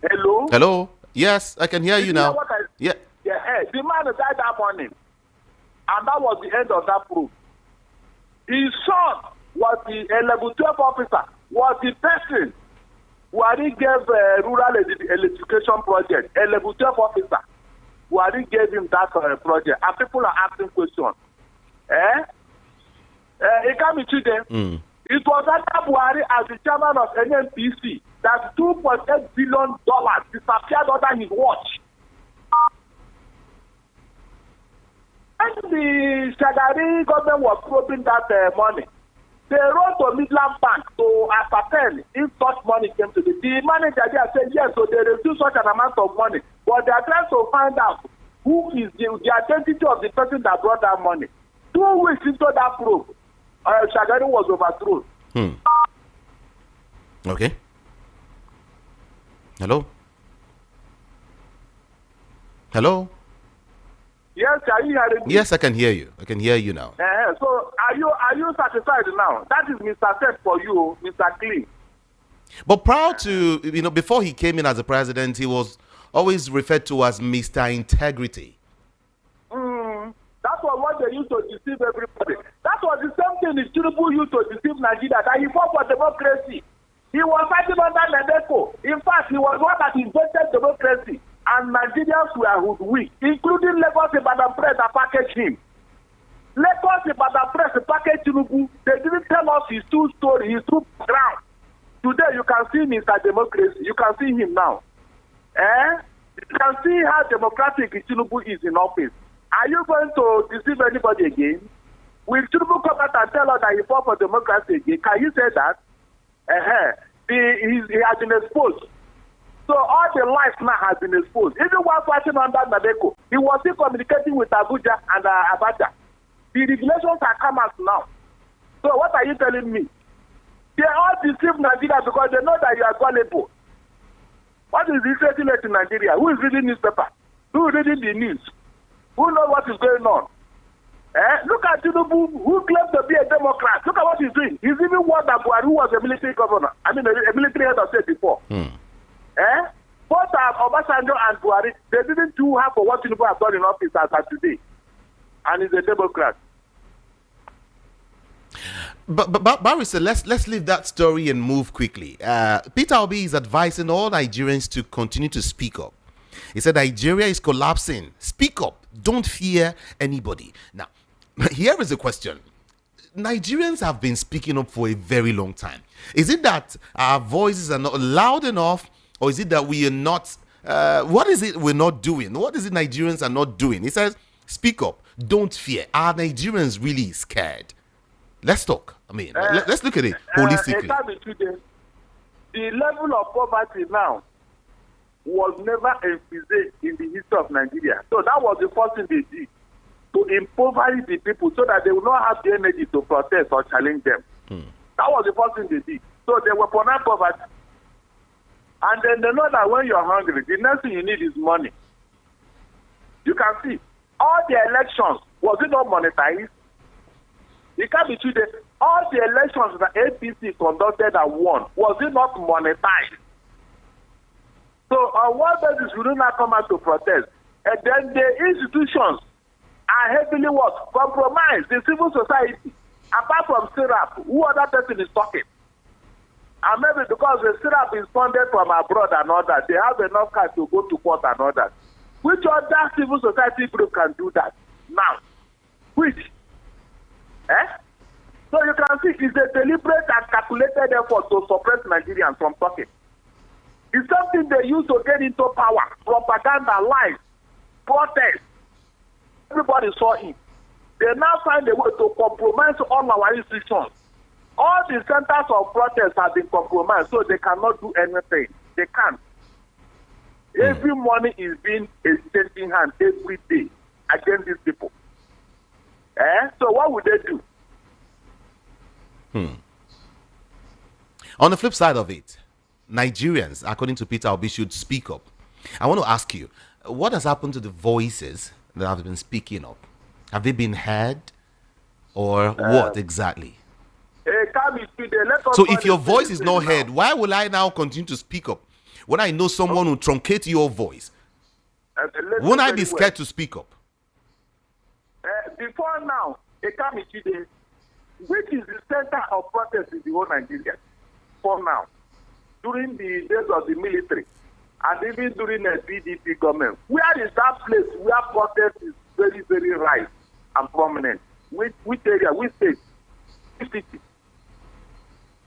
Hello? Hello? Yes, I can hear you now. Yeah, the man died that morning. And that was the end of that proof. His son was the level 12 officer, was the person Buhari gave rural electrification project, a level 12 officer. Buhari gave him that project. And people are asking questions. It can't be today. It was under Buhari as the chairman of NNPC that $2.8 billion disappeared under his watch. When the Shagari government was probing that money, they wrote to Midland Bank to ascertain if such money came to the manager there said yes, so they refused such an amount of money. But they are trying to find out who is the identity of the person that brought that money. 2 weeks into that probe, Shagari was overthrown. Okay. Hello? Hello? Yes, are you hearing me? Yes, I can hear you. I can hear you now. So are you satisfied now? That is Mr. Set for you, Mr. Clean. But prior to, before he came in as a president, he was always referred to as Mr. Integrity. That was what they used to deceive everybody. That was the same thing the Tinubu used to deceive Nigeria, that he fought for democracy. He was fighting under Nadeko. In fact, he was one that invented democracy. And Nigerians were hoodwinked, including Lagos Ibadan Press that packaged him. Lagos Ibadan Press packaged Tinubu. They didn't tell us his true story, his true background. Today, you can see Mr. Democracy. You can see him now. You can see how democratic Tinubu is in office. Are you going to deceive anybody again? Will Tinubu come out and tell us that he fought for democracy again? Can you say that? He has been exposed. So all the lies now has been exposed. Even while fighting under Nadeko, he was still communicating with Abuja and Abacha. The regulations are come out now. So what are you telling me? They all deceive Nigeria because they know that you are gullible. What is the interest in Nigeria? Who is reading newspaper? Who is reading the news? Who knows what is going on? Look at Tinubu, who claims to be a Democrat. Look at what he's doing. He's even worse than Buhari, who was a military governor. I mean, a military head of state before. Both Obasanjo and Buhari, they didn't do half of what Tinubu has done in office as of today. And he's a Democrat. But Barrister, let's leave that story and move quickly. Peter Obi is advising all Nigerians to continue to speak up. He said Nigeria is collapsing. Speak up. Don't fear anybody. Now, here is a question. Nigerians have been speaking up for a very long time. Is it that our voices are not loud enough, or is it that we are not? What is it we're not doing? What is it Nigerians are not doing? He says, speak up. Don't fear. Are Nigerians really scared? Let's talk. I mean, let's look at it holistically. The level of poverty now was never envisaged in the history of Nigeria. So that was the first thing they did, to impoverish the people so that they will not have the energy to protest or challenge them. That was the first thing they did. So they weaponized poverty. And then they know that when you're hungry, the next thing you need is money. You can see, all the elections, was it not monetized? It can't be true that all the elections that APC conducted and won, was it not monetized? So on what basis will you not come out to protest? And then the institutions are heavily what? Compromised. The civil society, apart from syrup, who other person is talking? And maybe because the syrup is funded from abroad and all that, they have enough cash to go to court and all that. Which other civil society group can do that now? Which? So you can see it's a deliberate and calculated effort to suppress Nigerians from talking. It's something they use to get into power, propaganda, lies, protest. Everybody saw it. They now find a way to compromise all our institutions. All the centers of protest have been compromised, so they cannot do anything. They can't. Every money is being exchanging hands every day against these people. So what would they do? On the flip side of it, Nigerians, according to Peter Obi, should speak up. I want to ask you, what has happened to the voices that have been speaking up? Have they been heard, or what exactly? So if your voice is not heard, why will I now continue to speak up when I know someone will truncate your voice? Won't I be scared to speak up? Before now, which is the center of protest in the whole Nigeria? For now, during the days of the military, and even during the PDP government, where is that place where protest is very, very rife and prominent? Which area? Which state? Which city?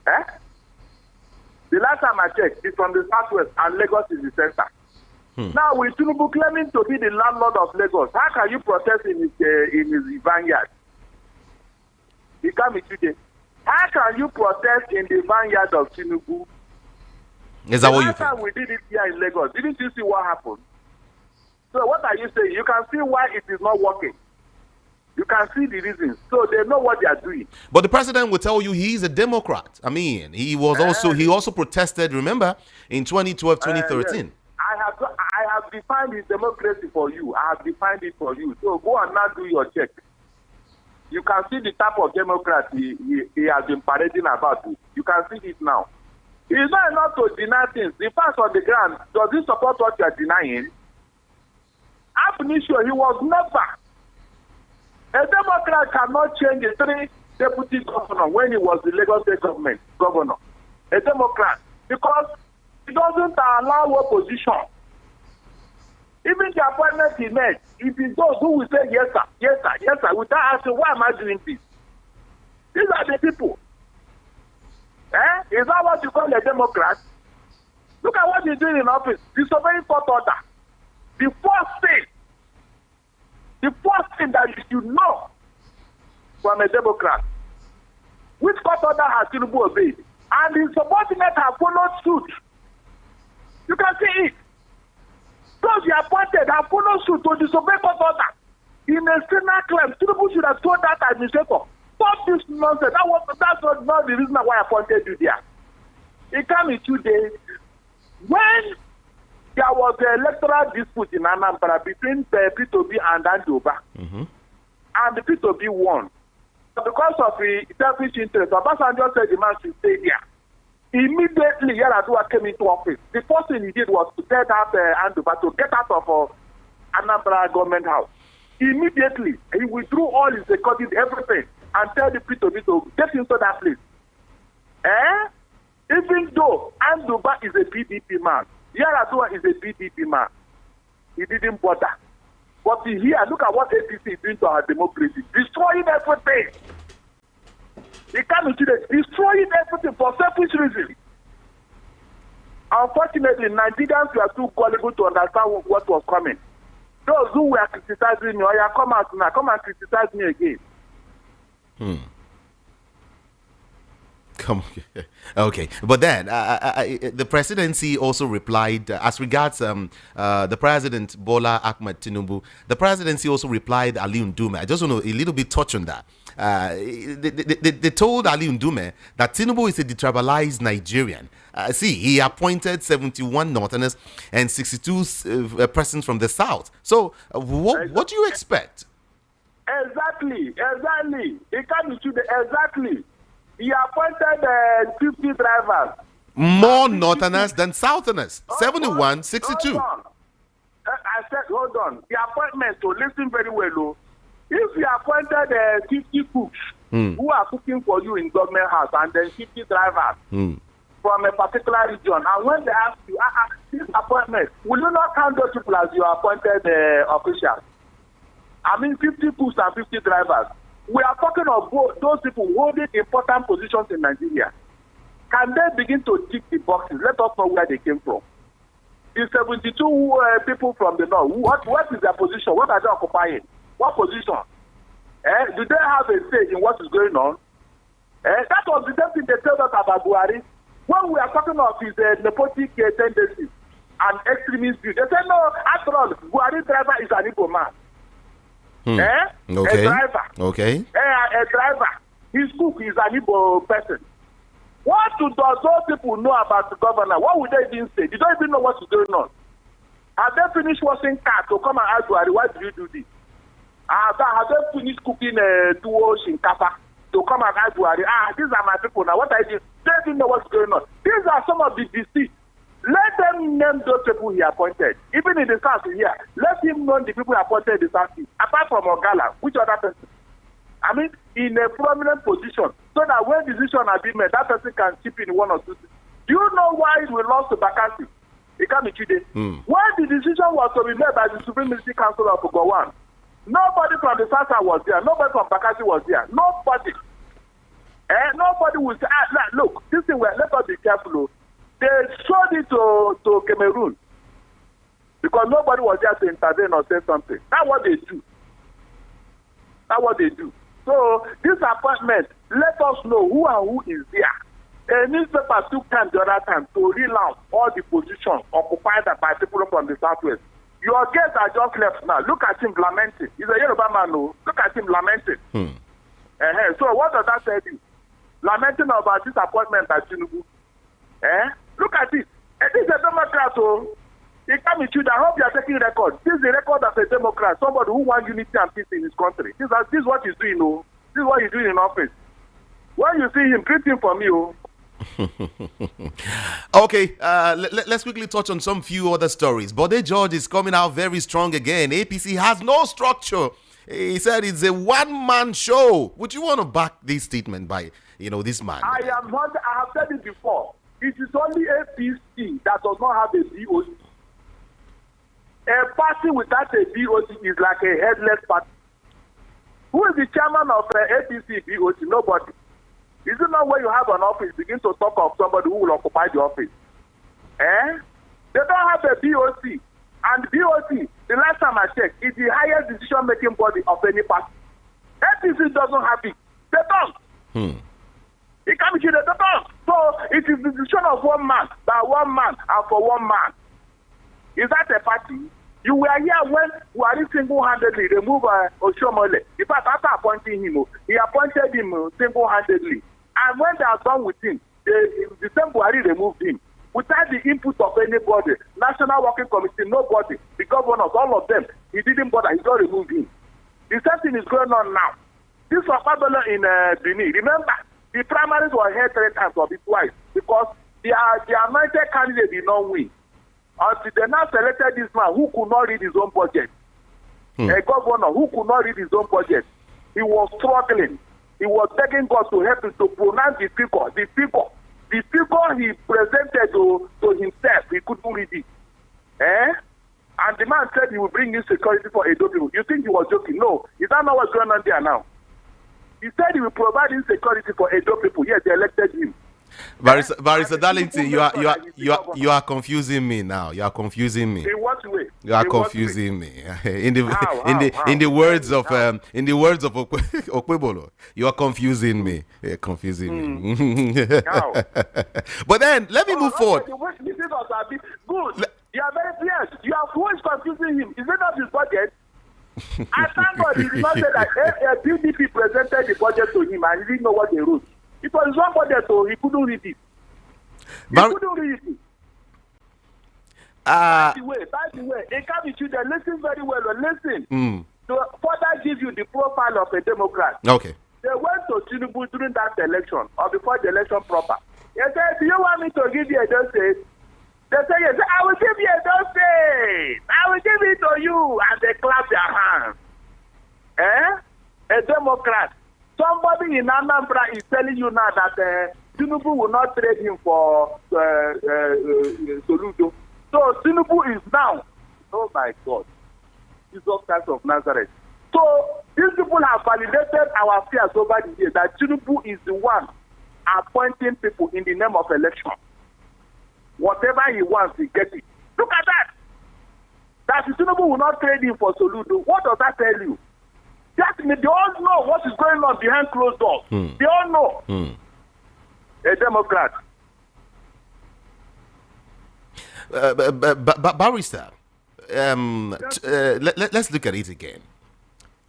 The last time I checked, it's from the southwest, and Lagos is the center. Now, with Tinubu claiming to be the landlord of Lagos, how can you protest in his vineyard? He can't be today. How can you protest in the vineyard of Tinubu? Is that what you think? The last time we did it here in Lagos, didn't you see what happened? So what are you saying? You can see why it is not working. You can see the reasons. So they know what they are doing. But the president will tell you he's a Democrat. I mean, he also protested, remember, in 2012, 2013. Yes. I have defined his democracy for you. I have defined it for you. So go and now do your check. You can see the type of Democrat he has been parading about. You can see it now. It's not enough to deny things. The facts on the ground, does he support what you are denying? I'm not sure he was never. A Democrat cannot change a 3 deputy governor when he was the Lagos State government governor. A Democrat. Because he doesn't allow opposition. Even the appointment he made, if it's those who will say yes sir, yes sir, yes sir, without asking why am I doing this? These are the people. Is that what you call a Democrat? Look at what he's doing in office. Disobeying court order. The first thing that you should know from a Democrat, which court order has Tinubu obeyed? And his subordinates have followed suit. You can see it. Those he appointed have followed suit to disobey court order. In a sinner claim, Tinubu should have told that administrator, stop this nonsense. That's not the reason why I appointed you there. It came in 2 days. When there was an electoral dispute in Anambra between P2B and Andoba, and the P2B won. But because of the selfish interest, Obasanjo said the man should stay there. Immediately, Yaradua came into office. The first thing he did was to get out Andoba, to get out of Anambra government house. Immediately, he withdrew all his recording, everything, and tell the P2B to get into that place. Even though Andoba is a PDP man, Yaradua is a PDP man, he didn't bother. But here, look at what APC is doing to our democracy, destroying everything. They can't do that, destroying everything for selfish reasons. Unfortunately, Nigerians were too gullible to understand what was coming. Those who were criticizing me, come out now, come and criticize me again. Okay, but then the presidency also replied as regards the president Bola Ahmed Tinubu. The presidency also replied Ali Ndume. I just want to a little bit touch on that. They told Ali Ndume that Tinubu is a detribalized Nigerian. He appointed 71 Northerners and 62 persons from the South. So what do you expect? Exactly. It can be exactly. He appointed 50 drivers. More Northerners than Southerners. 71, 62. I said, hold on. The appointment, so listen very well. If you appointed 50 cooks who are cooking for you in government house and then 50 drivers from a particular region, and when they ask you, this appointment, will you not count those people as your appointed officials? I mean, 50 cooks and 50 drivers. We are talking of those people holding important positions in Nigeria. Can they begin to tick the boxes? Let us know where they came from. The 72 people from the north, what is their position? What are they occupying? What position? Do they have a say in what is going on? That was the same thing they told us about Buhari. When we are talking of his nepotic tendencies and extremist views, they say, no, after all, Buhari driver is an Igbo man. Okay. A driver. Okay. A driver. His cook is an Igbo person. What does those people know about the governor? What would they even say? They don't even know what is going on. Have they finished washing cars to come and ask Buhari, why do you do this? Have they finished cooking tuwo shinkafa to come and ask Buhari, these are my people now, what I do? They don't even know what's going on. These are some of the deceits. Let them name those people he appointed. Even in the South here, let him know the people he appointed in the South. Apart from Ogala, which other person? I mean, in a prominent position, so that when decisions are being made, that person can chip in one or two things. Do you know why we lost to Bakassi? It can't be today. When the decision was to be made by the Supreme Military Council of Gowan, nobody from the South was there. Nobody from Bakassi was there. Nobody. Nobody will say, look, this thing, let us be careful. They showed it to Cameroon because nobody was there to intervene or say something. That's what they do. That's what they do. So this appointment, let us know who and who is there. A newspaper took time the other time to reel out all the positions occupied by people from the Southwest. Your guests are just left now. Look at him lamenting. He's a Yoruba man, no? Look at him lamenting. So what does that tell you? Lamenting about this appointment at Tinubu. Look at it. This is a Democrat, so he come with you. I hope you are taking record. This is the record of a Democrat, somebody who wants unity and peace in his country. This is what he's doing, oh. This is what he's doing in office. When you see him, greet him for me, oh. Okay, let's quickly touch on some few other stories. Bode George is coming out very strong again. APC has no structure. He said it's a one-man show. Would you want to back this statement by, this man? I have said it before. It is only APC that does not have a BOC. A party without a BOC is like a headless party. Who is the chairman of APC BOC? Nobody. Is it not when you have an office, begin to talk of somebody who will occupy the office? They don't have a BOC. And BOC, the last time I checked, is the highest decision-making body of any party. APC doesn't have it. They don't. It can be they don't. So it is the decision of one man, by one man, and for one man. Is that a party? You were here when Buhari single-handedly removed Oshomole. In fact, after appointing him, he appointed him single-handedly. And when they are done with him, the same Buhari removed him. Without the input of anybody, National Working Committee, nobody, the governors, all of them, he didn't bother, he just removed him. The same thing is going on now. This was Babylon in Benin. Remember, the primaries were held 3 times or twice because the anointed candidate did not win. Until they now selected this man who could not read his own budget. A governor who could not read his own budget. He was struggling. He was begging God to help him to pronounce the figure. The figure he presented to himself, he couldn't read it. And the man said he will bring in security for Edo people. You think he was joking? No. Is that not what's going on there now? He said he will provide insecurity for Edo people. Yes, they elected him. Barrister Darlington, you are confusing me now. You are confusing me. In what way? You are confusing me. In the words of Okwebolo, you are confusing me. You're confusing me. But then let me move forward. Good. You are very clear. Who is confusing him? Is it not his budget? I thank God he did not say that a PDP presented the budget to him and he didn't know what they wrote. It was one budget, so he couldn't read it. Couldn't read it. By the way, it can be children. Listen very well. Listen. To further give you the profile of a Democrat. Okay. They went to Tinubu during that election or before the election proper. They said, "Do you want me to give you a state?" They said, "Yes, I will give you a state. I will give it to you," and they clap their hands. A Democrat. Somebody in Anambra is telling you now that Tinubu will not trade him for Soludo. So Tinubu is now, oh my God, Jesus Christ of Nazareth. So these people have validated our fears over the years that Tinubu is the one appointing people in the name of election. Whatever he wants, he gets it. Look at that. That Tinubu will not trade him for Soludo. What does that tell you? That means they all know what is going on behind closed doors. They all know. A Democrat. Barrister, let's look at it again.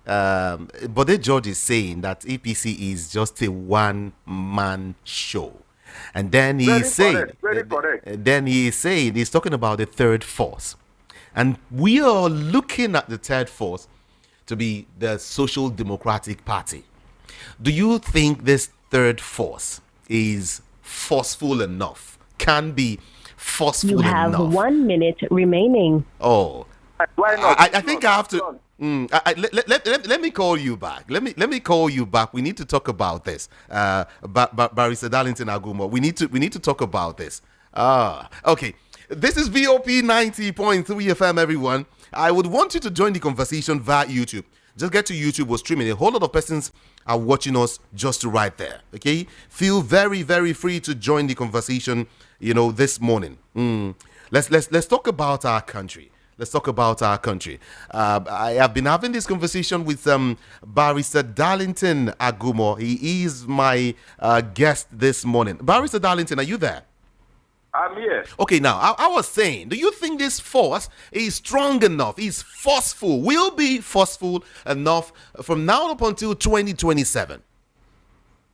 Bode George is saying that APC is just a one-man show. And then he's saying, then he's saying, he's talking about the third force. And we are looking at the third force to be the Social Democratic Party. Do you think this third force is forceful enough? Can be forceful enough? You have 1 minute remaining. Oh, Why not? I think I have to. Let me call you back. Let me call you back. We need to talk about this. Barrister Darlington Agumo. We need to talk about this. Okay. This is VOP 90.3 FM, everyone. I would want you to join the conversation via YouTube. Just get to YouTube. We're streaming. A whole lot of persons are watching us just right there. Okay? Feel very, very free to join the conversation, this morning. Let's talk about our country. Let's talk about our country. I have been having this conversation with Barrister Darlington Agumo. He is my guest this morning. Barrister Darlington, are you there? I'm here. Okay, now, I was saying, do you think this force is strong enough, is forceful, will be forceful enough from now up until 2027?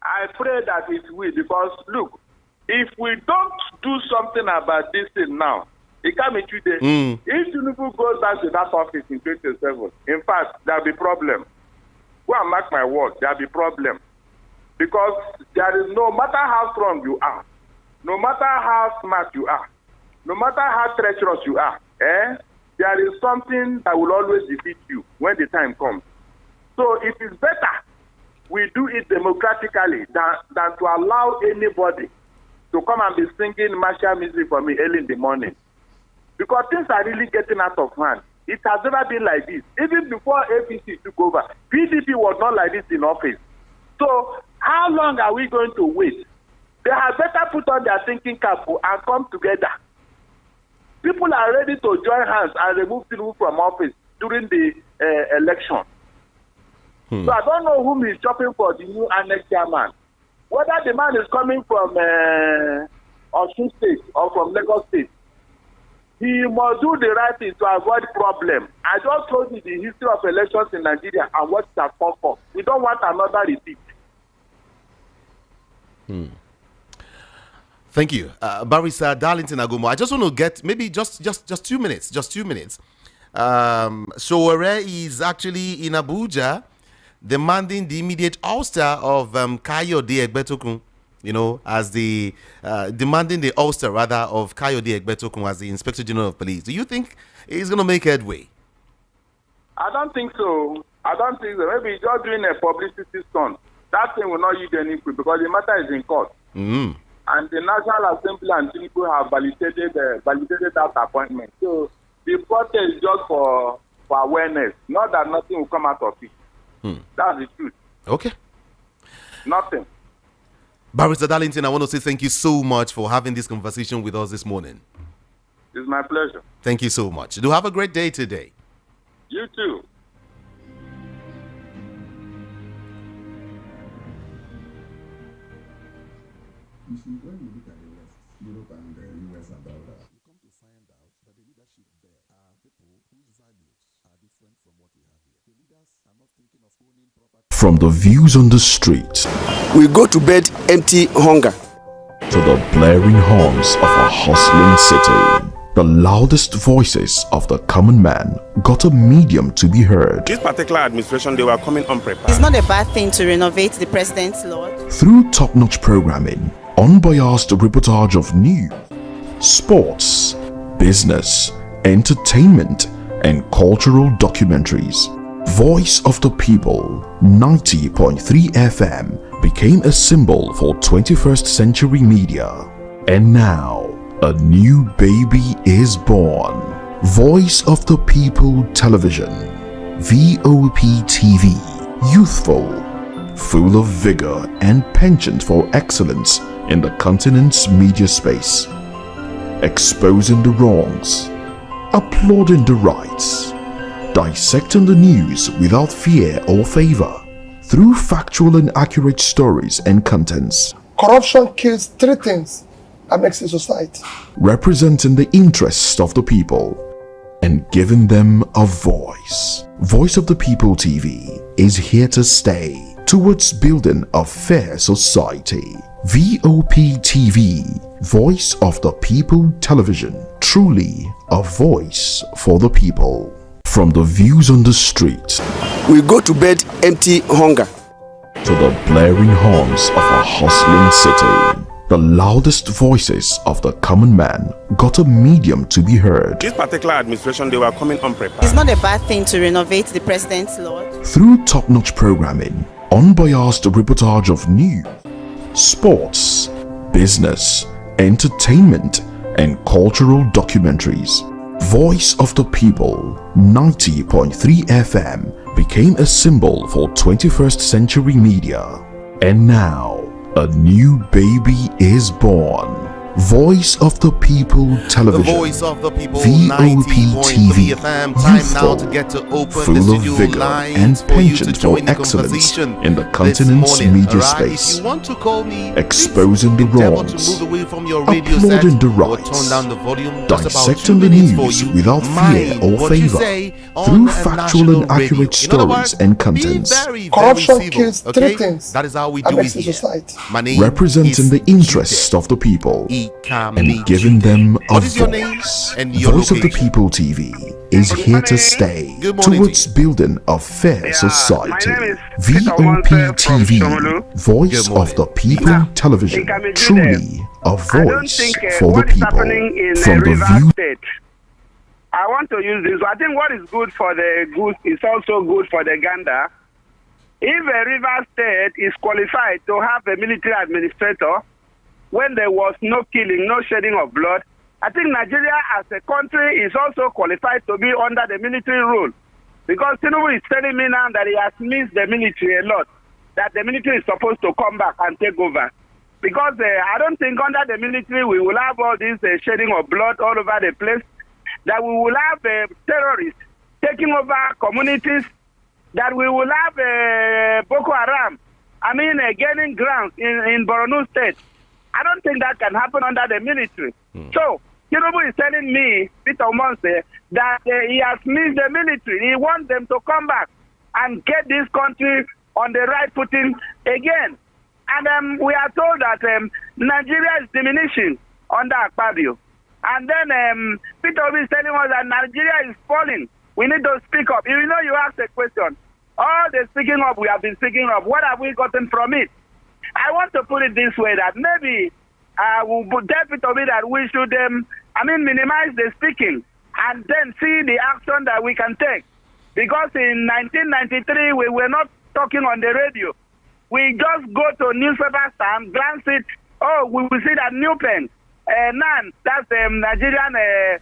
I pray that it will, because, look, if we don't do something about this thing now, it can't be today. If Tinubu goes back to that office in 2027, in fact, there'll be problem. Go and mark my word, there'll be problem. Because there is, no matter how strong you are, no matter how smart you are, no matter how treacherous you are, there is something that will always defeat you when the time comes. So it is better we do it democratically than to allow anybody to come and be singing martial music for me early in the morning. Because things are really getting out of hand. It has never been like this. Even before APC took over, PDP was not like this in office. So how long are we going to wait? They had better put on their thinking cap and come together. People are ready to join hands and remove Tinubu from office during the election. So I don't know whom is shopping for the new annex chairman. Whether the man is coming from Osun State or from Lagos State, he must do the right thing to avoid problem. I just told you the history of elections in Nigeria and what it has come for. We don't want another repeat. Thank you, Barrister Darlington Agumo. I just want to get maybe just 2 minutes. Just 2 minutes. Sowore is actually in Abuja, demanding the immediate ouster of Kayode Egbetokun. As the demanding the ouster rather of Kayode Egbetokun as the Inspector General of Police. Do you think he's going to make headway? I don't think so. Maybe he's just doing a publicity stunt. That thing will not yield anything because the matter is in court. And the National Assembly and Tinubu have validated that appointment. So the protest is just for awareness, not that nothing will come out of it. That's the truth. Okay. Nothing. Barrister Darlington, I want to say thank you so much for having this conversation with us this morning. It's my pleasure. Thank you so much. Do have a great day today. You too. You see, when you look at the West, Europe and the US and all that, you come to find out that the leadership there are people whose values are different from what we have here. The leaders are not thinking of owning property. From the views on the street, we go to bed empty hunger, to the blaring horns of a hustling city. The loudest voices of the common man got a medium to be heard. This particular administration, they were coming unprepared. It's not a bad thing to renovate the president's lawn. Through top-notch programming, unbiased reportage of news, sports, business, entertainment, and cultural documentaries, Voice of the People 90.3 FM became a symbol for 21st century media. And now, A new baby is born. Voice of the People Television, VOP TV, youthful, full of vigor and penchant for excellence in the continent's media space, exposing the wrongs, applauding the rights, dissecting the news without fear or favor, through factual and accurate stories and contents. Corruption kills three things that makes a society. Representing the interests of the people and giving them a voice. Voice of the People TV is here to stay towards building a fair society. VOP TV, Voice of the People Television, truly a voice for the people. From the views on the street, We go to bed empty hunger. to the blaring horns of a hustling city, the loudest voices of the common man got a medium to be heard. This particular administration, they were coming unprepared. It's not a bad thing to renovate the president's lord. Through top-notch programming, unbiased reportage of news, sports, business, entertainment, and cultural documentaries, Voice of the People 90.3 FM became a symbol for 21st century media. And now, a new baby is born. Voice of the People Television, The Voice of the People, VOP 90.3 FM. Time now youthful, to get to open the full of studio vigor lines and for you to penchant for join the excellence conversation in the this continent's morning, media alright? space, If you want to call me, exposing the please endeavor wrongs, to move away from your radio set applauding the or rights, turn down the volume. Just about 2 dissecting the minutes for news you. without fear Mind or what you favor, say on through a factual national and accurate radio. In other stories words, and be contents. very, Corruption very kills civil, three okay? things That is how we that do makes it a here. society. My name Representing is the interests of the people and giving them a What is your name voice. and your Voice of the location? People TV is here to stay Good morning towards to you. building a fair society. my name is Peter VOP Wanse from TV, Shomolu. Voice Good of the morning. People Now, Television, in Kamiju truly a I don't voice think for the what is people. happening in From the Rivers view State. I want to use this. I think what is good for the goose is also good for the gander. If a Rivers State is qualified to have a military administrator, when there was no killing, no shedding of blood, I think Nigeria as a country is also qualified to be under the military rule. Because Tinubu is telling me now that he has missed the military a lot, that the military is supposed to come back and take over. Because I don't think under the military we will have all this shedding of blood all over the place, that we will have terrorists taking over communities, that we will have Boko Haram, gaining ground in Borno State. I don't think that can happen under the military. So, Tinubu is telling me, Peter Omonse, that he has missed the military. He wants them to come back and get this country on the right footing again. And we are told that Nigeria is diminishing under Akpabio. And then Peter Obi is telling us that Nigeria is falling. We need to speak up. You know, you asked a question. All the speaking up we have been speaking up, what have we gotten from it? I want to put it this way, that maybe we would tell Peter Obi that we should minimize the speaking and then see the action that we can take. Because in 1993, we were not talking on the radio. We just go to newspaper stand, glance it. Oh, we will see that NUPEN, NAN, that's the Nigerian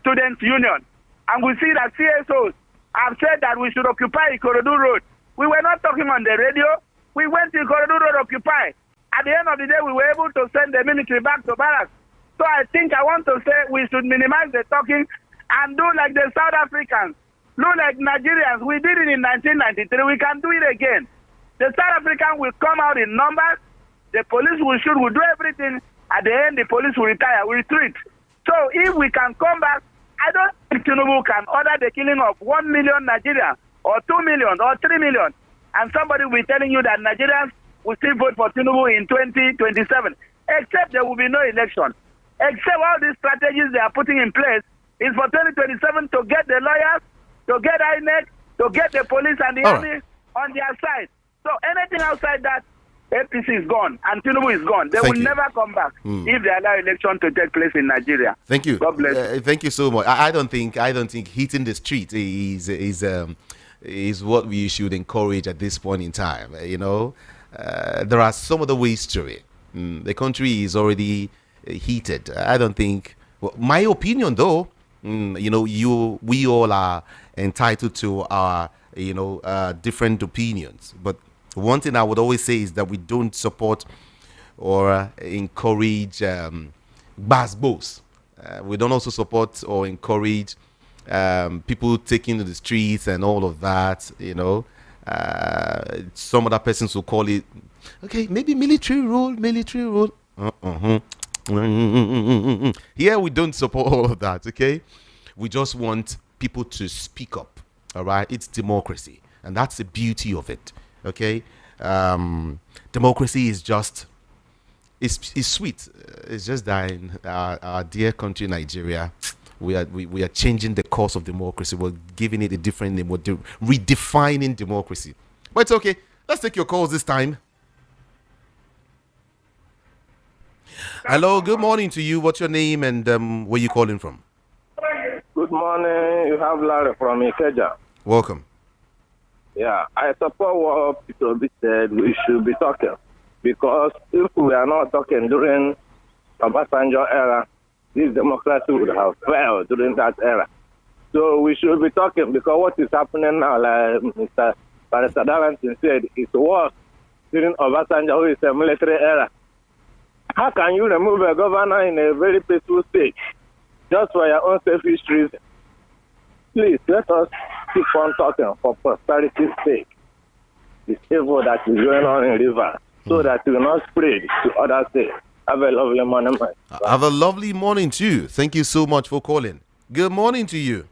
Students Union. And we see that CSOs have said that we should occupy Ikorodu Road. We were not talking on the radio. We went to Ikorodu Road, occupy. At the end of the day, we were able to send the military back to barracks. So I think I want to say we should minimize the talking and do like the South Africans. Do like Nigerians. We did it in 1993. We can do it again. The South African will come out in numbers. The police will shoot, will do everything. At the end, the police will retire, will retreat. So if we can come back, I don't think Tinubu can order the killing of 1 million Nigerians or 2 million or 3 million. And somebody will be telling you that Nigerians will still vote for Tinubu in 2027. Except there will be no election. Except all these strategies they are putting in place is for 2027 to get the lawyers, to get INEC, to get the police and the army on their side. So anything outside that, APC is gone and Tinubu is gone. They will never come back if they allow election to take place in Nigeria. Thank you. God bless you. Thank you so much. I don't think hitting the street is what we should encourage at this point in time. There are some other ways to it. The country is already heated. I don't think. Well, my opinion, though, we all are entitled to our, different opinions. But one thing I would always say is that we don't support or encourage basbos. We don't also support or encourage people taking to the streets and all of that. Some other persons will call it, okay, maybe military rule. Here we don't support all of that. Okay, we just want people to speak up. All right, it's democracy, and that's the beauty of it. Okay, democracy is just it's sweet. It's just that in our dear country Nigeria, we are changing the course of democracy. We're giving it a different name. We're redefining democracy. But it's okay. Let's take your calls this time. Hello, good morning to you. What's your name and where you calling from? Good morning. You have Larry from Ikeja. Welcome. Yeah, I support what people said. We should be talking. Because if we are not talking during Obasanjo era, this democracy would have failed during that era. So we should be talking because what is happening now, like Mr. Barrister Darlington said, is worse during Obasanjo, who is a military era. How can you remove a governor in a very peaceful state just for your own selfish reason? Please, let us keep on talking for prosperity's sake. It's evil that is going on in Rivers, so that it will not spread to other states. Have a lovely morning, man. Have a lovely morning too. Thank you so much for calling. Good morning to you.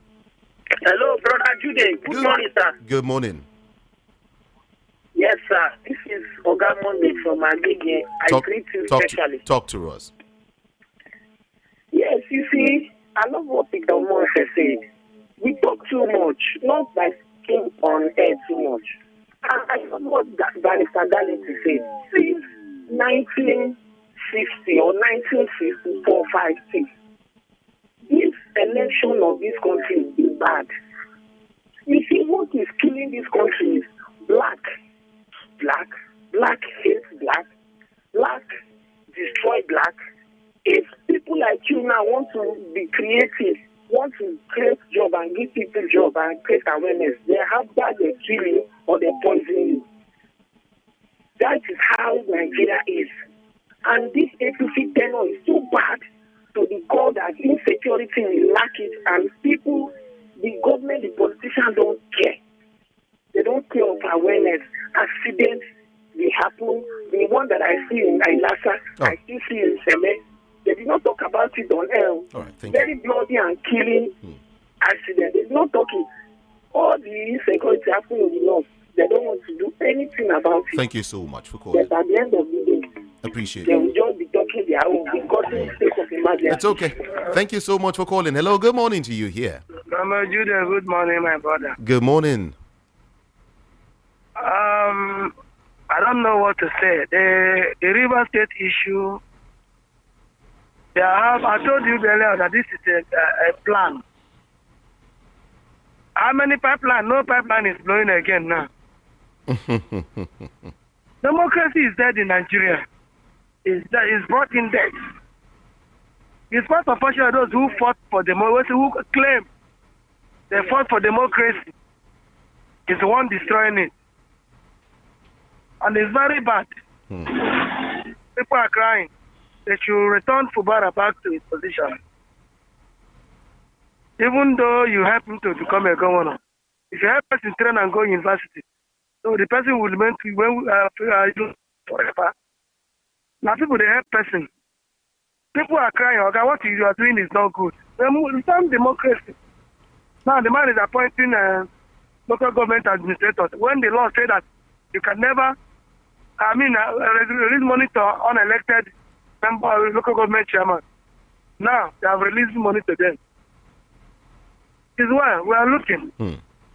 Hello, Brother Jude. Good morning, sir. Good morning. Yes, sir. This is Oga Monday from Agege. I greet you specially. Talk to us. Yes, you see, I love what Peter Moore said. We talk too much, not by skin on air too much. And I love what Barrister Darlington said. Since 1960 or 1964, 5, 6, this election of this country is bad. You see, what is killing this country is black. Black hates black destroy black. If people like you now want to be creative, want to create job and give people job and create awareness, they have that they kill you or they poison you. That is how Nigeria is. And this APC tenor is so bad to the call that insecurity will lack it, and people, the government, the politicians don't care. They don't care of awareness. Accidents will happen. The one that I see in Ilasa, I still see in Seme. They did not talk about it on air. All right, very bloody and killing accident. They did not talk it. All the insecurity happening in the north, they don't want to do anything about it. Thank you so much for calling. But at the end of the day, appreciate they it. will just be talking their own because of the sake of emergency. It's okay. Thank you so much for calling. Hello, good morning to you here. Mama Judah, good morning, my brother. Good morning. I don't know what to say. The River State issue, I told you earlier that this is a plan. How many pipeline? No pipeline is blowing again now. Democracy is dead in Nigeria. It's brought in death. It's part of those who fought for democracy, who claim they fought for democracy. Is the one destroying it. And it's very bad. People are crying. They should return Fubara back to his position. Even though you help him to become a governor, if you help us in train and go to university, so the person will remain forever. Now people, they help person. People are crying, okay, what you are doing is not good. Return democracy. Now the man is appointing local government administrators. When the law said that you can never, release money to unelected member, local government chairman. Now they have released money to them. It's well, we are looking.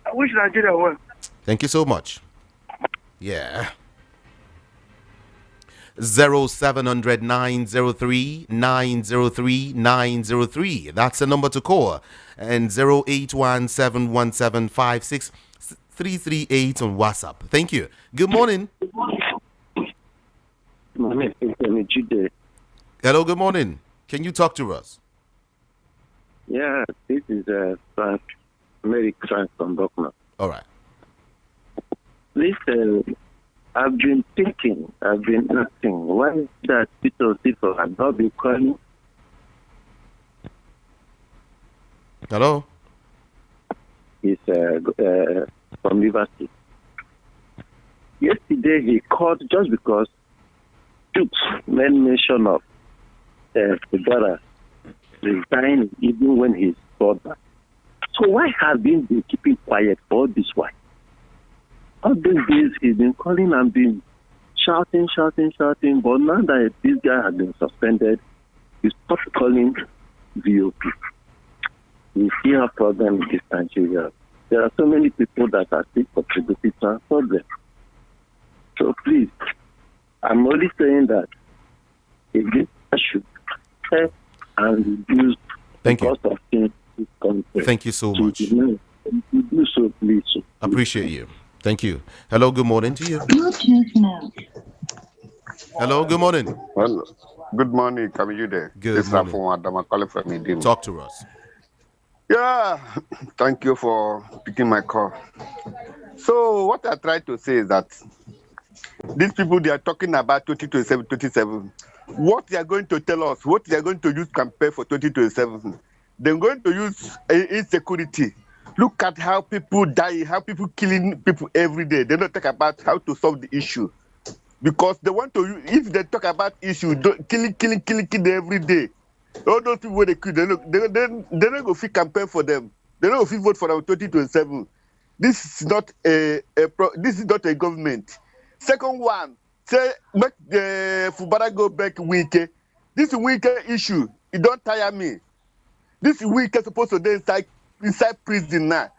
I wish Nigeria well. Thank you so much. Yeah. 0700 903 903 903. That's the number to call. And 0817175638 on WhatsApp. Thank you. Good morning. Hello, good morning. Can you talk to us? Yeah, this is Frank, Merrick Frank from Buckman. All right. Listen, I've been thinking, I've been asking, why that people have not been calling? Hello? He's from Liverpool. Yesterday he called just because Dukes made mention of Fubara resigning even when he's brought back. So why have been keeping quiet for this while? All these days he's been calling and been shouting, but now that this guy has been suspended, he stopped calling VOP. We see a problem in this Nigeria. There are so many people that are still contributing to our problem. So please, I'm only saying that if this should help and reduce the cost of things in this country. Thank you so much. Do so, please. Appreciate you. Thank you. Hello, good morning to you. Hello, good morning. Well, good morning, Kamiyude. Good This is morning. Rafon Adama calling from Idimo. Talk to us. Yeah, thank you for picking my call. So what I try to say is that these people, they are talking about 2027. What they are going to tell us, what they are going to use campaign for 2027, they're going to use insecurity. Look at how people die, how people killing people every day. They don't talk about how to solve the issue. Because they want to, if they talk about issue, killing every day. All those people where they kill, they're not going to campaign for them. They're not going to vote for them in 2027. This is not this is not a government. Second one, say make the Fubara go back Wike. This Wike issue, it don't tire me. This Wike is supposed to be inside prison now.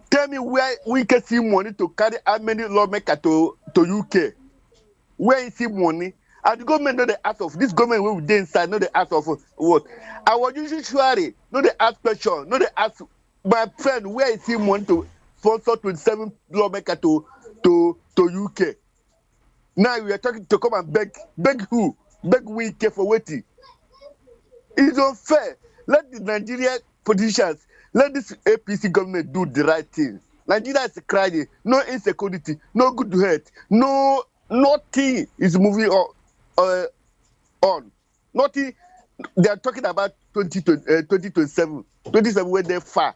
Tell me where Wike see money to carry how many lawmakers to UK. Where is he money? And the government know the ask of this government will be inside, know the ask of what? Our judiciary know the ask question, know the ask my friend, where is he money to sponsor 27 lawmakers to UK? Now we are talking to come and beg who? Beg Wike for waiting. It's unfair. Let the Nigerian politicians, let this APC government do the right thing. Nigeria is crying, no insecurity, no good health, nothing is moving on. Nothing. They are talking about 2027. 27 where they're far.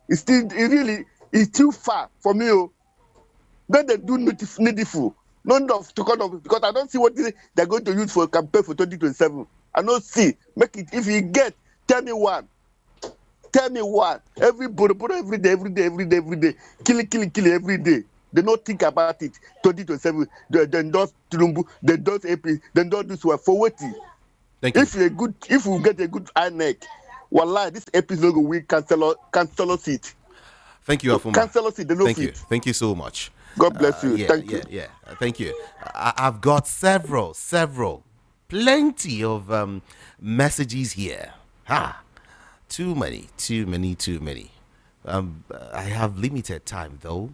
It's too far for me. Then they do needful. Not enough to cut off because I don't see what they're going to use for a campaign for 2027. I don't see. Make it if you get, tell me one. Tell me one. Every day. Killing every day. They don't think about it. 2027. They don't Tulumbu, they don't AP, they don't do so for waiting. Thank you. If we get a good INEC, wallah, this episode will win councillor seat. Thank you, Afuma. Councillor seat, they don't Thank you. fit. Thank you so much. God bless you. Thank you. Yeah. Thank you. I've got several, plenty of messages here. Too many. I have limited time though.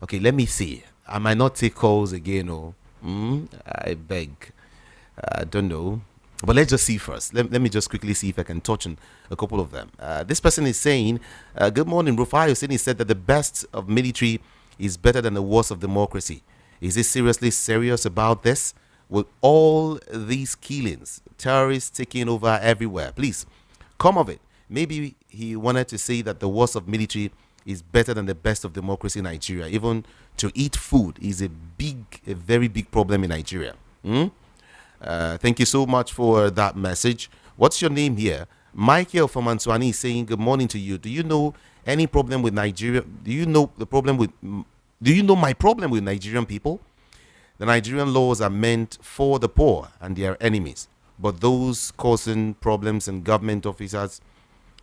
Okay, let me see. I might not take calls again. I beg. I don't know. But let's just see first. Let me just quickly see if I can touch on a couple of them. This person is saying, good morning, Rufai Oseni said that the best of military is better than the worst of democracy. Is he seriously serious about this? With all these killings, terrorists taking over everywhere, please, come of it. Maybe he wanted to say that the worst of military is better than the best of democracy in Nigeria. Even to eat food is a very big problem in Nigeria. Thank you so much for that message. What's your name here? Michael from Antoine is saying good morning to you. Do you know any problem with Nigeria? Do you know my problem with Nigerian people? The Nigerian laws are meant for the poor and their enemies, but those causing problems and government officers,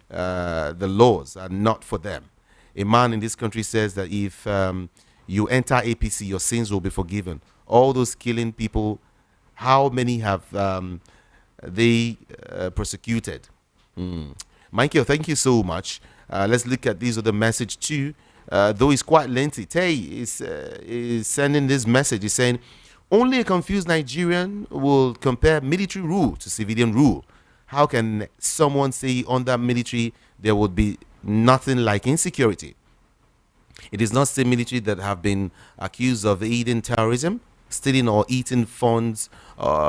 the laws are not for them. A man in this country says that if you enter APC, your sins will be forgiven. All those killing people, how many have they persecuted? Michael, thank you so much. Let's look at these other message too. Though it's quite lengthy. Tay is sending this message. He's saying, only a confused Nigerian will compare military rule to civilian rule. how can someone say under military there would be nothing like insecurity? It is not the military that have been accused of aiding terrorism, stealing or eating funds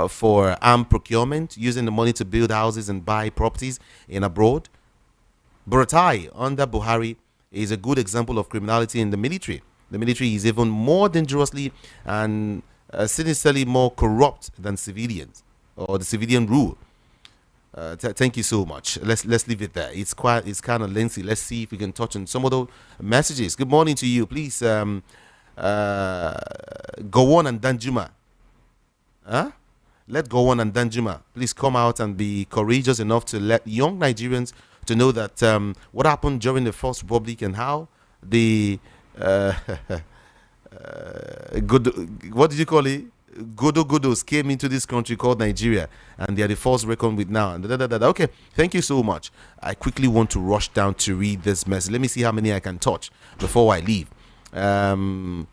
for armed procurement, using the money to build houses and buy properties in abroad. Buratai under Buhari is a good example of criminality in the military. The military is even more dangerously and sinisterly more corrupt than civilians or the civilian rule. Thank you so much. Let's leave it there. It's kind of lengthy. Let's see if we can touch on some of those messages. Good morning to you. Please, Gowon and Danjuma. Let Gowon and Danjuma please come out and be courageous enough to let young Nigerians to know that what happened during the First Republic and how the what did you call it? Godos came into this country called Nigeria, and they are the force reckoned with now. Okay, thank you so much. I quickly want to rush down to read this message. Let me see how many I can touch before I leave. Thank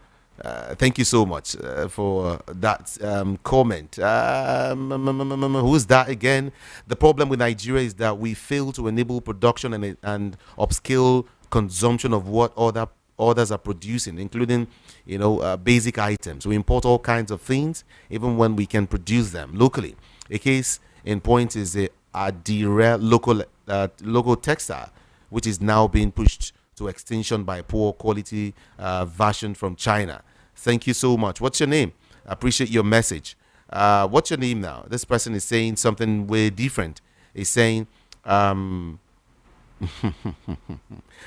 you so much for that comment. Who's that again? The problem with Nigeria is that we fail to enable production and upscale consumption of what others are producing, including basic items. We import all kinds of things even when we can produce them locally. A case in point is the Adire local textile, which is now being pushed to extinction by poor quality version from China. Thank you so much. What's your name? I appreciate your message. What's your name now? This person is saying something way different. He's saying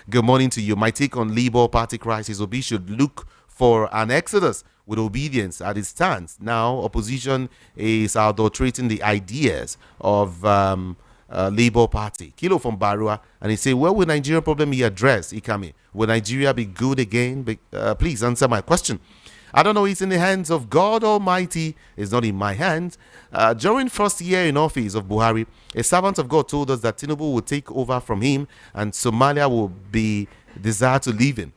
good morning to you. My take on Labour Party crisis: Obi should look for an exodus with obedience at its stance. Now, opposition is adulterating the ideas of Labour Party. Kilo from Barua, and he say, "Where will Nigerian problem be addressed, Ikami? Will Nigeria be good again? Please answer my question." I don't know. It's in the hands of God Almighty. It's not in my hands. During first year in office of Buhari, a servant of God told us that Tinubu will take over from him and Somalia will be desired to leave him.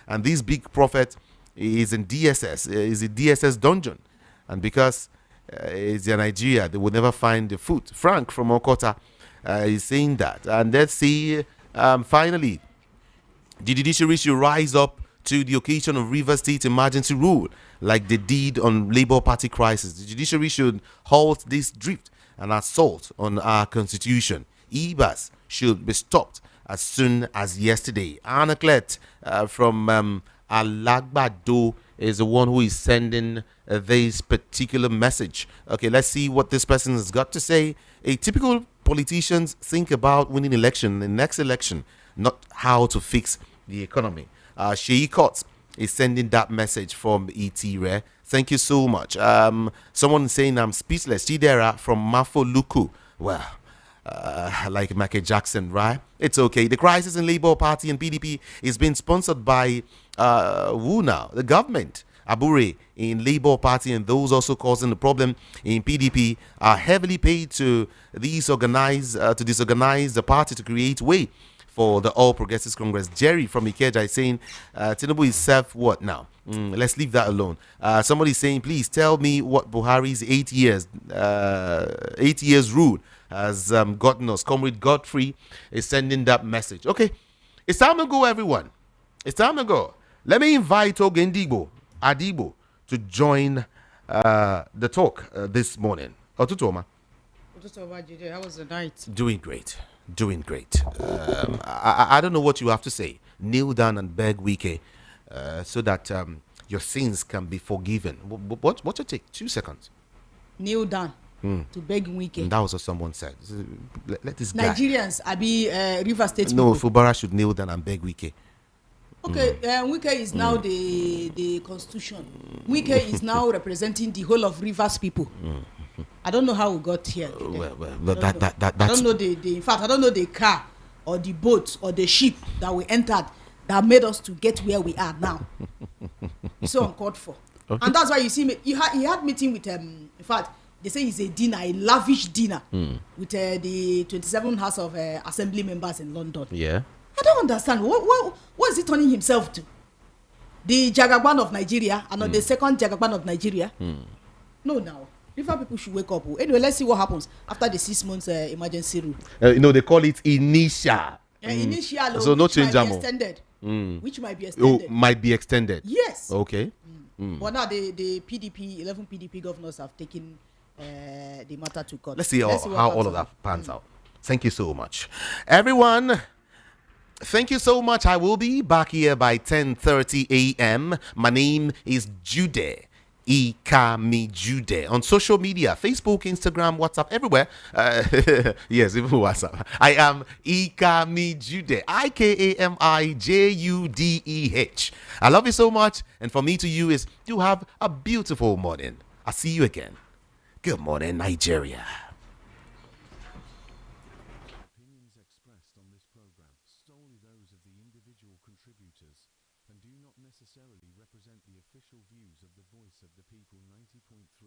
And this big prophet is in DSS, is a DSS dungeon. And because it's in Nigeria, they will never find the food. Frank from Okota is saying that. And let's see, finally, the judiciary should rise up to the occasion of Rivers State emergency rule, like they did on Labour Party crisis. The judiciary should halt this drift and assault on our constitution. EBAS should be stopped as soon as yesterday. Anaclet from Alagbado is the one who is sending this particular message. Okay, let's see what this person has got to say. A typical politicians think about winning election, the next election, not how to fix the economy. Sheyi Cots is sending that message from Itire. Thank you so much. Someone saying I'm speechless. Chidera from Mafoluku. Well, like Michael Jackson, right? It's okay. The crisis in Labour Party and PDP is being sponsored by who now? The government. Abure in Labour Party and those also causing the problem in PDP are heavily paid to disorganize the party to create way for the All Progressives Congress. Jerry from Ikeja is saying Tinubu is served what now? Let's leave that alone. Somebody is saying, please tell me what Buhari's 8 years rule has gotten us. Comrade Godfrey is sending that message. Okay, it's time to go, everyone. It's time to go. Let me invite Ogendibo Adibo to join the talk this morning. Otutoma. How was the night? Doing great. I don't know what you have to say. Kneel down and beg Wike so that your sins can be forgiven. What's your take? 2 seconds. Kneel down to beg Wike. And that was what someone said. Let this guy. Nigerians, Rivers State No, people. Fubara should kneel down and beg Wike. Okay, Wike is now the constitution. Wike is now representing the whole of Rivers people. I don't know how we got here. That's... I don't know in fact, I don't know the car or the boat or the ship that we entered that made us to get where we are now. It's so uncalled for. Okay. And that's why you see me. He had meeting with in fact, they say it's a dinner, a lavish dinner with the 27 House of Assembly members in London. Yeah. I don't understand. What is he turning himself to? The Jagaban of Nigeria and not the second Jagaban of Nigeria? No, now. River people should wake up. Anyway, let's see what happens after the 6 months emergency rule. They call it initial. Initial, so no change might be extended. Which might be extended. Might be extended. Yes. Okay. But now the PDP, 11 PDP governors have taken the matter to court. Let's see how all of that pans out. Thank you so much, everyone. Thank you so much. I will be back here by 10:30 a.m. My name is Jude. Ikami Jude on social media, Facebook, Instagram, WhatsApp, everywhere. Yes, even WhatsApp. I am Ikami Jude. IKAMIJUDEH. I love you so much. And for me to you is you have a beautiful morning. I'll see you again. Good morning, Nigeria. Opinions expressed on this program solely those of the individual contributors and do not necessarily represent the official views of the Voice of the People 90.3